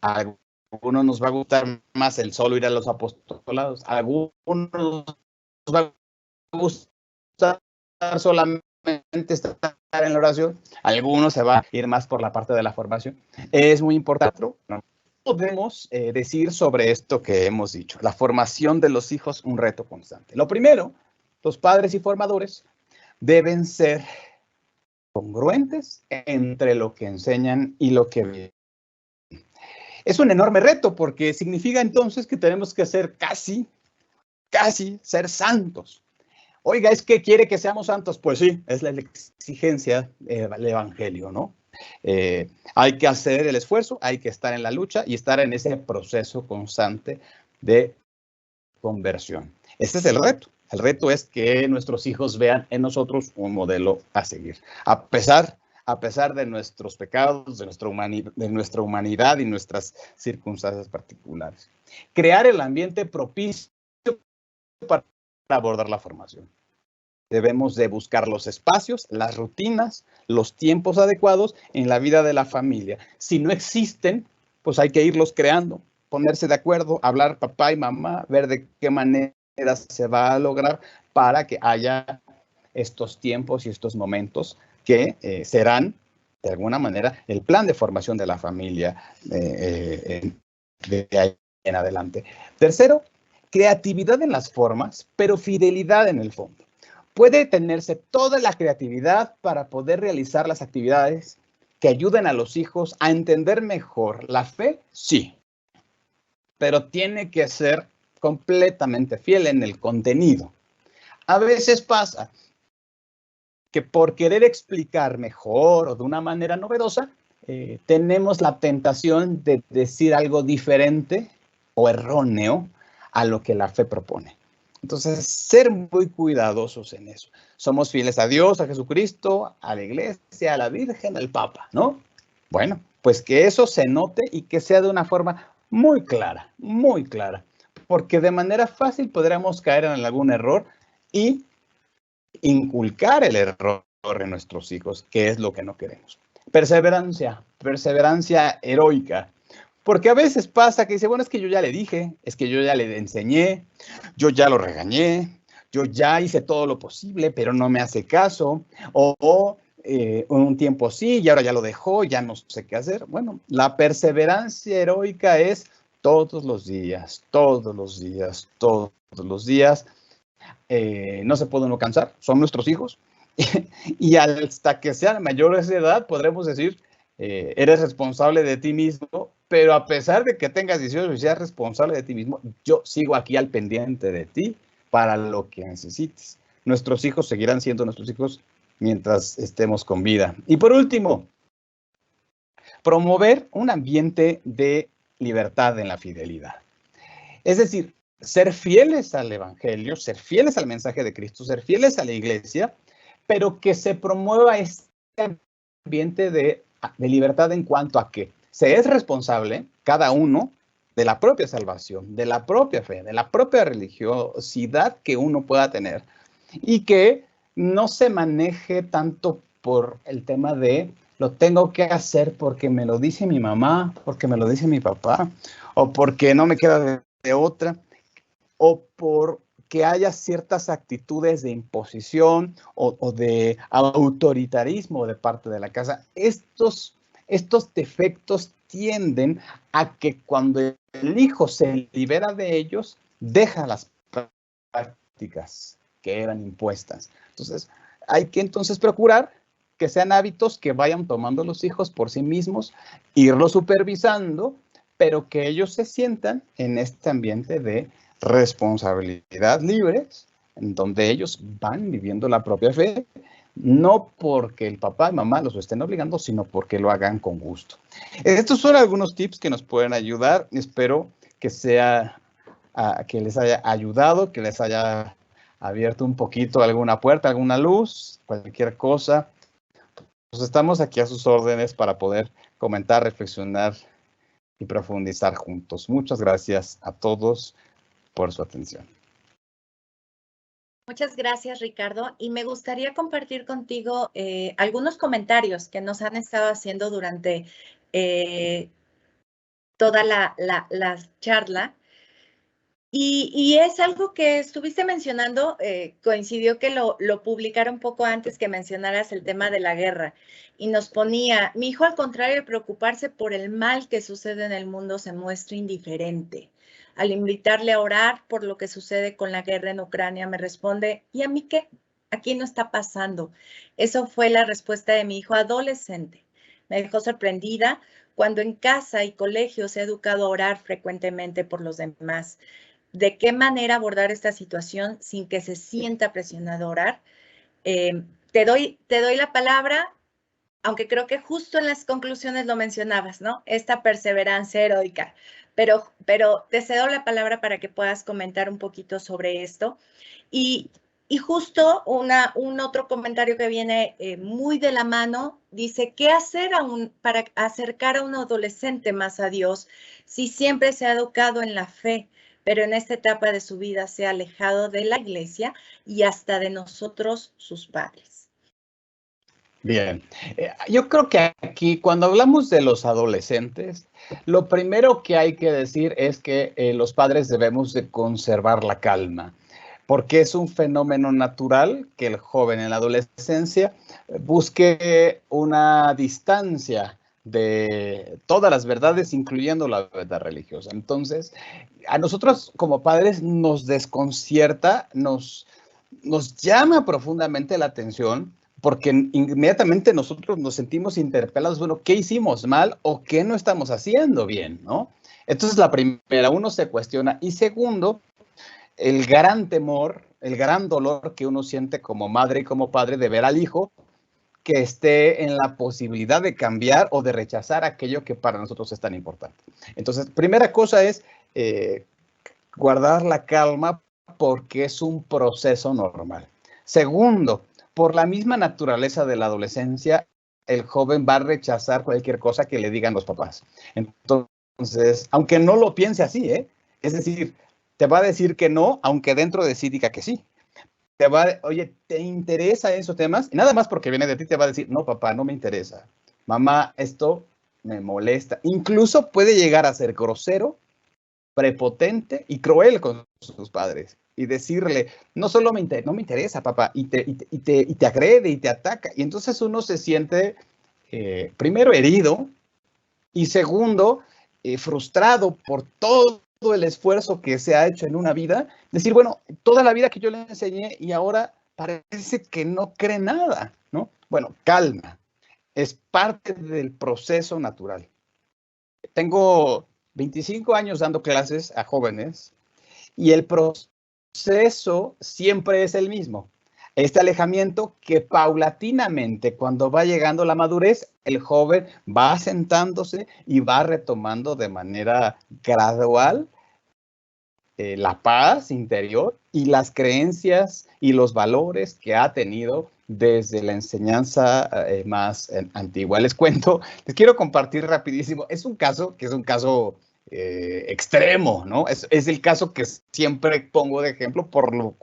A algunos nos va a gustar más el solo ir a los apostolados. A algunos nos va a gustar solamente estar en la oración. A algunos se va a ir más por la parte de la formación. Es muy importante, ¿no? Podemos decir sobre esto que hemos dicho? La formación de los hijos, un reto constante. Lo primero, los padres y formadores deben ser congruentes entre lo que enseñan y lo que viven. Es un enorme reto porque significa entonces que tenemos que ser casi ser santos. Oiga, ¿es que quiere que seamos santos? Pues sí, es la exigencia del Evangelio, ¿no? Hay que hacer el esfuerzo, hay que estar en la lucha y estar en ese proceso constante de conversión. Ese es el reto. El reto es que nuestros hijos vean en nosotros un modelo a seguir. A pesar de nuestros pecados, de nuestra humanidad y nuestras circunstancias particulares. Crear el ambiente propicio para abordar la formación. Debemos de buscar los espacios, las rutinas, los tiempos adecuados en la vida de la familia. Si no existen, pues hay que irlos creando, ponerse de acuerdo, hablar papá y mamá, ver de qué manera se va a lograr para que haya estos tiempos y estos momentos que serán, de alguna manera, el plan de formación de la familia de ahí en adelante. Tercero, creatividad en las formas, pero fidelidad en el fondo. Puede tenerse toda la creatividad para poder realizar las actividades que ayuden a los hijos a entender mejor la fe, sí, pero tiene que ser completamente fiel en el contenido. A veces pasa que por querer explicar mejor o de una manera novedosa, tenemos la tentación de decir algo diferente o erróneo a lo que la fe propone. Entonces, ser muy cuidadosos en eso. Somos fieles a Dios, a Jesucristo, a la Iglesia, a la Virgen, al Papa, ¿no? Bueno, pues que eso se note y que sea de una forma muy clara, porque de manera fácil podríamos caer en algún error y inculcar el error en nuestros hijos, que es lo que no queremos. Perseverancia heroica. Porque a veces pasa que dice, bueno, es que yo ya le dije, es que yo ya le enseñé, yo ya lo regañé, yo ya hice todo lo posible, pero no me hace caso, o un tiempo sí y ahora ya lo dejó, ya no sé qué hacer. Bueno, la perseverancia heroica es todos los días, no se puede uno cansar, son nuestros hijos, y hasta que sean mayores de edad podremos decir, eres responsable de ti mismo, pero a pesar de que tengas 18 y seas responsable de ti mismo, yo sigo aquí al pendiente de ti para lo que necesites. Nuestros hijos seguirán siendo nuestros hijos mientras estemos con vida. Y por último, promover un ambiente de libertad en la fidelidad. Es decir, ser fieles al Evangelio, ser fieles al mensaje de Cristo, ser fieles a la Iglesia, pero que se promueva este ambiente de libertad en cuanto a que se es responsable cada uno de la propia salvación, de la propia fe, de la propia religiosidad que uno pueda tener y que no se maneje tanto por el tema de lo tengo que hacer porque me lo dice mi mamá, porque me lo dice mi papá o porque no me queda de otra o por que haya ciertas actitudes de imposición o de autoritarismo de parte de la casa. Estos defectos tienden a que cuando el hijo se libera de ellos, deja las prácticas que eran impuestas. Entonces, hay que entonces procurar que sean hábitos que vayan tomando los hijos por sí mismos, irlos supervisando, pero que ellos se sientan en este ambiente de responsabilidad libres, en donde ellos van viviendo la propia fe no porque el papá y mamá los estén obligando, sino porque lo hagan con gusto. Estos son algunos tips que nos pueden ayudar. Espero que que les haya ayudado, que les haya abierto un poquito alguna puerta, alguna luz, cualquier cosa. Pues estamos aquí a sus órdenes para poder comentar, reflexionar y profundizar juntos. Muchas gracias a todos por su atención. Muchas gracias, Ricardo. Y me gustaría compartir contigo algunos comentarios que nos han estado haciendo durante toda la charla. Y es algo que estuviste mencionando, coincidió que lo publicaron un poco antes que mencionaras el tema de la guerra. Y nos ponía, mi hijo, al contrario de preocuparse por el mal que sucede en el mundo, se muestra indiferente. Al invitarle a orar por lo que sucede con la guerra en Ucrania, me responde, ¿y a mí qué? Aquí no está pasando. Eso fue la respuesta de mi hijo adolescente. Me dejó sorprendida cuando en casa y colegio se ha educado a orar frecuentemente por los demás. ¿De qué manera abordar esta situación sin que se sienta presionado a orar? Te doy la palabra, aunque creo que justo en las conclusiones lo mencionabas, ¿no? Esta perseverancia heroica. Pero te cedo la palabra para que puedas comentar un poquito sobre esto. Y, y justo un otro comentario que viene muy de la mano, dice, ¿qué hacer para acercar a un adolescente más a Dios si siempre se ha educado en la fe, pero en esta etapa de su vida se ha alejado de la iglesia y hasta de nosotros, sus padres? Bien, yo creo que aquí cuando hablamos de los adolescentes, lo primero que hay que decir es que los padres debemos de conservar la calma, porque es un fenómeno natural que el joven en la adolescencia busque una distancia de todas las verdades, incluyendo la verdad religiosa. Entonces, a nosotros como padres nos desconcierta, nos llama profundamente la atención porque inmediatamente nosotros nos sentimos interpelados, bueno, ¿qué hicimos mal o qué no estamos haciendo bien, ¿no? Entonces, la primera, uno se cuestiona. Y segundo, el gran temor, el gran dolor que uno siente como madre y como padre de ver al hijo que esté en la posibilidad de cambiar o de rechazar aquello que para nosotros es tan importante. Entonces, primera cosa es guardar la calma porque es un proceso normal. Segundo, por la misma naturaleza de la adolescencia, el joven va a rechazar cualquier cosa que le digan los papás. Entonces, aunque no lo piense así, es decir, te va a decir que no, aunque dentro de sí diga que sí. Oye, ¿te interesa esos temas? Y nada más porque viene de ti te va a decir, no, papá, no me interesa. Mamá, esto me molesta. Incluso puede llegar a ser grosero, prepotente y cruel con sus padres y decirle, no solo no me interesa, papá, y te agrede y te ataca. Y entonces uno se siente, primero, herido y segundo, frustrado por todo el esfuerzo que se ha hecho en una vida. Decir, bueno, toda la vida que yo le enseñé y ahora parece que no cree nada, ¿no? Bueno, calma. Es parte del proceso natural. Tengo 25 años dando clases a jóvenes y el proceso siempre es el mismo. Este alejamiento que paulatinamente, cuando va llegando la madurez, el joven va asentándose y va retomando de manera gradual la paz interior y las creencias y los valores que ha tenido desde la enseñanza más antigua. Les cuento, les quiero compartir rapidísimo. Es un caso extremo, ¿no? Es el caso que siempre pongo de ejemplo por lo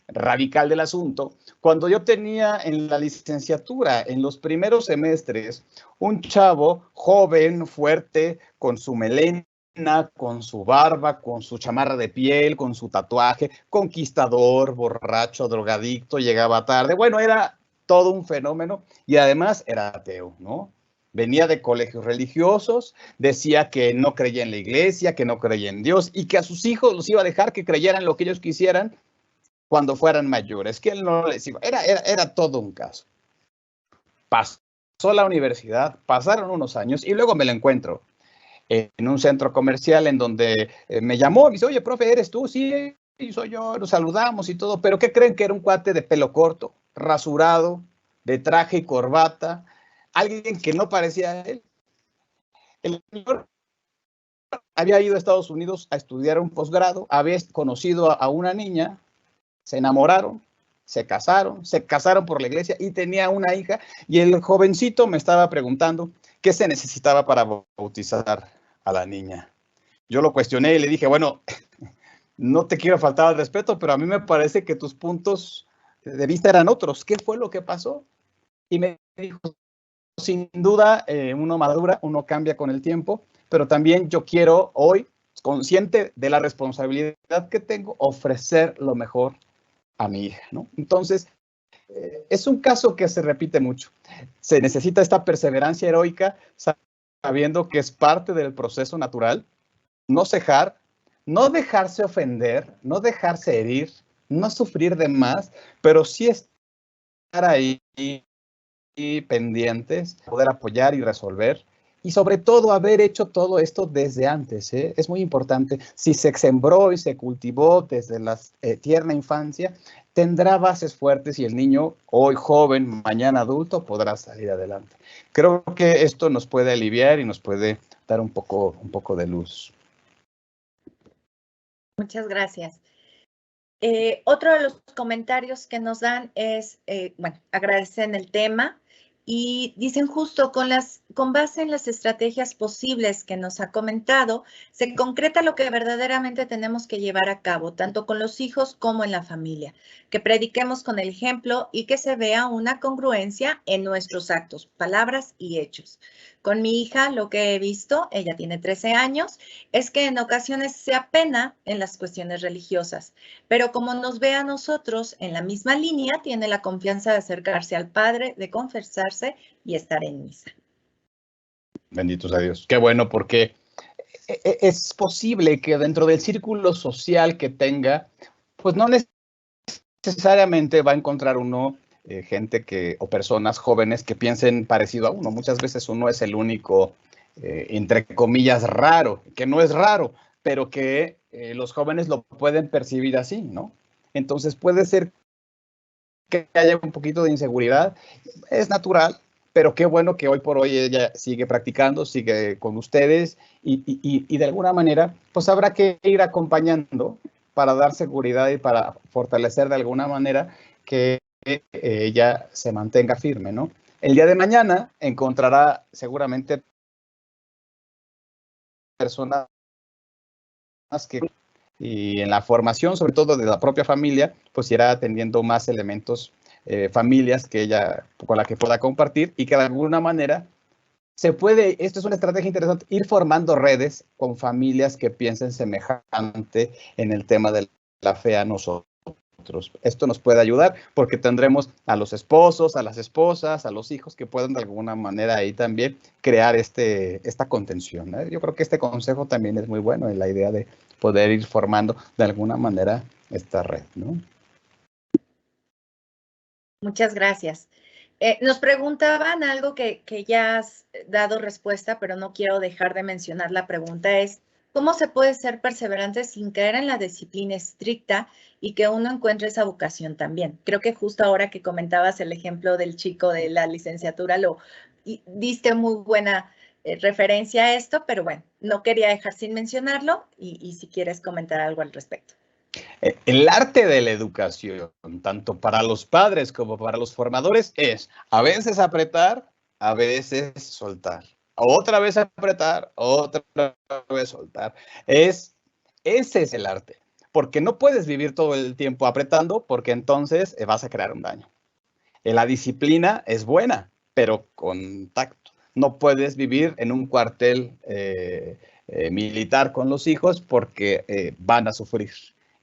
radical del asunto. Cuando yo tenía en la licenciatura, en los primeros semestres, un chavo joven, fuerte, con su melena, con su barba, con su chamarra de piel, con su tatuaje, conquistador, borracho, drogadicto, llegaba tarde. Bueno, era todo un fenómeno y además era ateo, ¿no? Venía de colegios religiosos, decía que no creía en la iglesia, que no creía en Dios y que a sus hijos los iba a dejar que creyeran lo que ellos quisieran cuando fueran mayores, que él no les iba. Era todo un caso. Pasó a la universidad, pasaron unos años y luego me lo encuentro en un centro comercial en donde me llamó, me dice, oye, profe, ¿eres tú? Sí, soy yo, nos saludamos y todo, pero ¿qué creen? Que era un cuate de pelo corto, rasurado, de traje y corbata, alguien que no parecía a él. El señor había ido a Estados Unidos a estudiar un posgrado, había conocido a una niña, se enamoraron, se casaron por la iglesia y tenía una hija, y el jovencito me estaba preguntando qué se necesitaba para bautizar a la niña. Yo lo cuestioné y le dije, bueno, no te quiero faltar al respeto, pero a mí me parece que tus puntos de vista eran otros. ¿Qué fue lo que pasó? Y me dijo, sin duda, uno madura, uno cambia con el tiempo, pero también yo quiero hoy, consciente de la responsabilidad que tengo, ofrecer lo mejor a mi hija, ¿no? Entonces, es un caso que se repite mucho. Se necesita esta perseverancia heroica, sabiendo que es parte del proceso natural, no cejar, no dejarse ofender, no dejarse herir, no sufrir de más, pero sí estar ahí y pendientes, poder apoyar y resolver. Y sobre todo haber hecho todo esto desde antes, ¿eh? Es muy importante. Si se sembró y se cultivó desde la tierna infancia, tendrá bases fuertes y el niño, hoy joven, mañana adulto, podrá salir adelante. Creo que esto nos puede aliviar y nos puede dar un poco de luz. Muchas gracias. Otro de los comentarios que nos dan es, bueno, agradecen el tema y dicen justo con base en las estrategias posibles que nos ha comentado, se concreta lo que verdaderamente tenemos que llevar a cabo, tanto con los hijos como en la familia, que prediquemos con el ejemplo y que se vea una congruencia en nuestros actos, palabras y hechos. Con mi hija lo que he visto, ella tiene 13 años, es que en ocasiones se apena en las cuestiones religiosas, pero como nos ve a nosotros en la misma línea, tiene la confianza de acercarse al Padre, de confesarse y estar en misa. Bendito sea Dios. Qué bueno, porque es posible que dentro del círculo social que tenga, pues no necesariamente va a encontrar uno gente o personas jóvenes que piensen parecido a uno. Muchas veces uno es el único, entre comillas, raro, que no es raro, pero que los jóvenes lo pueden percibir así, ¿no? Entonces puede ser que haya un poquito de inseguridad, es natural, pero qué bueno que hoy por hoy ella sigue practicando, sigue con ustedes y de alguna manera, pues habrá que ir acompañando para dar seguridad y para fortalecer de alguna manera que ella se mantenga firme, ¿no? El día de mañana encontrará seguramente personas que y en la formación, sobre todo de la propia familia, pues irá atendiendo más elementos, familias que ella, con la que pueda compartir y que de alguna manera se puede, esto es una estrategia interesante, ir formando redes con familias que piensen semejante en el tema de la fe a nosotros. Esto nos puede ayudar porque tendremos a los esposos, a las esposas, a los hijos que puedan de alguna manera ahí también crear esta contención, ¿eh? Yo creo que este consejo también es muy bueno en la idea de poder ir formando de alguna manera esta red, ¿no? Muchas gracias. Nos preguntaban algo que ya has dado respuesta, pero no quiero dejar de mencionar la pregunta, es ¿cómo se puede ser perseverante sin caer en la disciplina estricta y que uno encuentre esa vocación también? Creo que justo ahora que comentabas el ejemplo del chico de la licenciatura, diste muy buena referencia a esto, pero bueno, no quería dejar sin mencionarlo y si quieres comentar algo al respecto. El arte de la educación, tanto para los padres como para los formadores, es a veces apretar, a veces soltar. Otra vez apretar, otra vez soltar. Ese es el arte. Porque no puedes vivir todo el tiempo apretando, porque entonces vas a crear un daño. La disciplina es buena, pero con tacto. No puedes vivir en un cuartel militar con los hijos porque van a sufrir.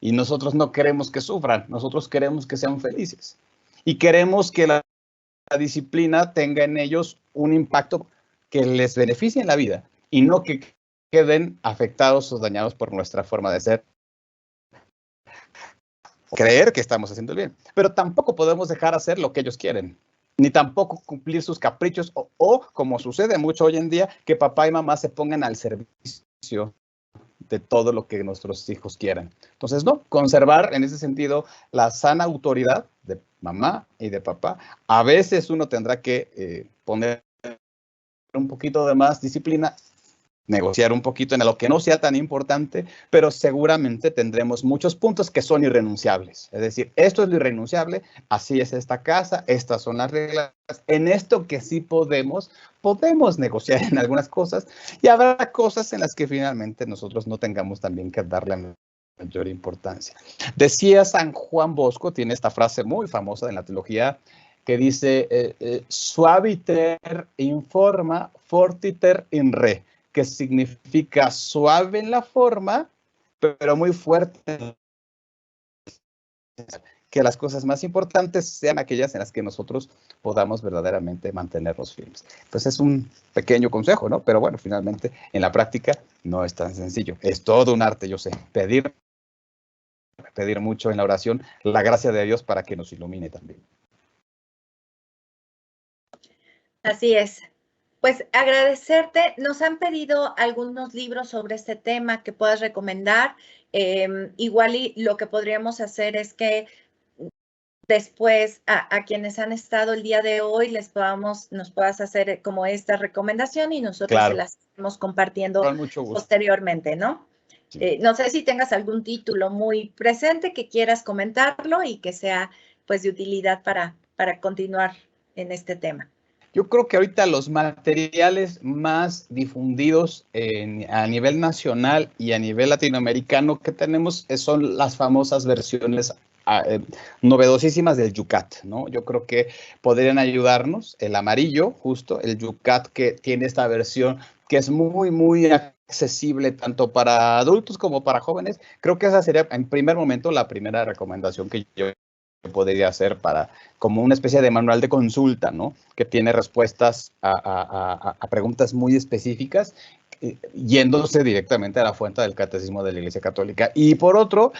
Y nosotros no queremos que sufran, nosotros queremos que sean felices. Y queremos que la disciplina tenga en ellos un impacto que les beneficie en la vida y no que queden afectados o dañados por nuestra forma de ser. Creer que estamos haciendo el bien, pero tampoco podemos dejar hacer lo que ellos quieren, ni tampoco cumplir sus caprichos o como sucede mucho hoy en día, que papá y mamá se pongan al servicio de todo lo que nuestros hijos quieran. Entonces, no, conservar en ese sentido la sana autoridad de mamá y de papá. A veces uno tendrá que poner un poquito de más disciplina, negociar un poquito en lo que no sea tan importante, pero seguramente tendremos muchos puntos que son irrenunciables. Es decir, esto es lo irrenunciable, así es esta casa, estas son las reglas. En esto que sí podemos negociar en algunas cosas y habrá cosas en las que finalmente nosotros no tengamos también que darle mayor importancia. Decía San Juan Bosco, tiene esta frase muy famosa en la teología, que dice, suaviter in forma, fortiter in re, que significa suave en la forma, pero muy fuerte. Que las cosas más importantes sean aquellas en las que nosotros podamos verdaderamente mantenernos firmes. Pues es un pequeño consejo, ¿no? Pero bueno, finalmente en la práctica no es tan sencillo. Es todo un arte, yo sé. Pedir mucho en la oración la gracia de Dios para que nos ilumine también. Así es. Pues agradecerte. Nos han pedido algunos libros sobre este tema que puedas recomendar. Igual y lo que podríamos hacer es que después a quienes han estado el día de hoy nos puedas hacer como esta recomendación y nosotros se las estamos compartiendo posteriormente, ¿no? Sí. No sé si tengas algún título muy presente que quieras comentarlo y que sea pues de utilidad para continuar en este tema. Yo creo que ahorita los materiales más difundidos a nivel nacional y a nivel latinoamericano que tenemos son las famosas versiones novedosísimas del Yucat, ¿no? Yo creo que podrían ayudarnos el amarillo, justo, el Yucat que tiene esta versión que es muy, muy accesible tanto para adultos como para jóvenes. Creo que esa sería en primer momento la primera recomendación que yo podría hacer para como una especie de manual de consulta, ¿no? Que tiene respuestas a preguntas muy específicas, yéndose directamente a la fuente del Catecismo de la Iglesia Católica. Y por otro,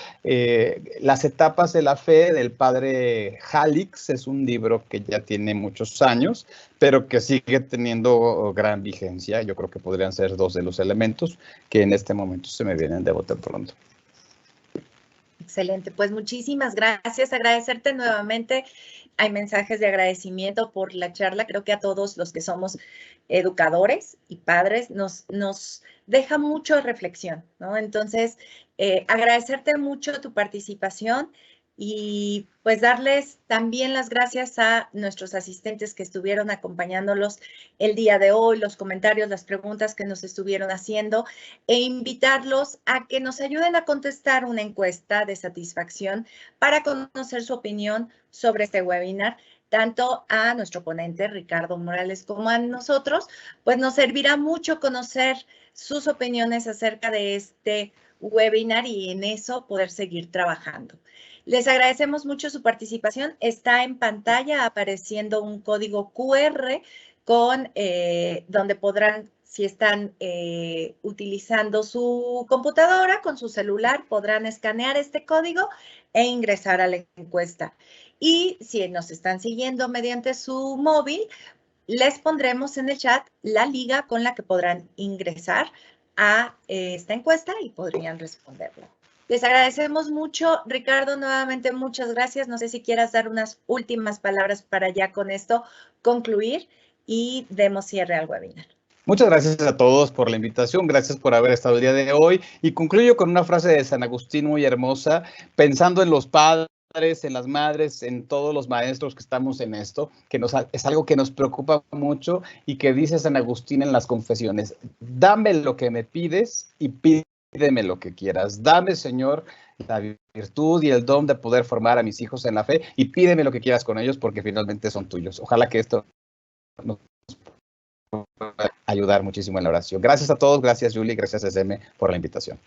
Las etapas de la fe del padre Jalix es un libro que ya tiene muchos años, pero que sigue teniendo gran vigencia. Yo creo que podrían ser dos de los elementos que en este momento se me vienen de bote pronto. Excelente, pues muchísimas gracias. Agradecerte nuevamente. Hay mensajes de agradecimiento por la charla. Creo que a todos los que somos educadores y padres nos deja mucho reflexión, ¿no? Entonces, agradecerte mucho tu participación y pues darles también las gracias a nuestros asistentes que estuvieron acompañándolos el día de hoy, los comentarios, las preguntas que nos estuvieron haciendo e invitarlos a que nos ayuden a contestar una encuesta de satisfacción para conocer su opinión sobre este webinar. Tanto a nuestro ponente Ricardo Morales como a nosotros, pues nos servirá mucho conocer sus opiniones acerca de este webinar y en eso poder seguir trabajando. Les agradecemos mucho su participación. Está en pantalla apareciendo un código QR con donde podrán, si están utilizando su computadora con su celular, podrán escanear este código e ingresar a la encuesta. Y si nos están siguiendo mediante su móvil, les pondremos en el chat la liga con la que podrán ingresar a esta encuesta y podrían responderla. Les agradecemos mucho. Ricardo, nuevamente muchas gracias. No sé si quieras dar unas últimas palabras para ya con esto concluir y demos cierre al webinar. Muchas gracias a todos por la invitación, gracias por haber estado el día de hoy y concluyo con una frase de San Agustín muy hermosa, pensando en los padres, en las madres, en todos los maestros que estamos en esto, que es algo que nos preocupa mucho y que dice San Agustín en las confesiones, dame lo que me pides y pídeme lo que quieras, dame Señor la virtud y el don de poder formar a mis hijos en la fe y pídeme lo que quieras con ellos porque finalmente son tuyos. Ojalá que esto nos ayudar muchísimo en la oración. Gracias a todos, gracias Julie, gracias SM por la invitación.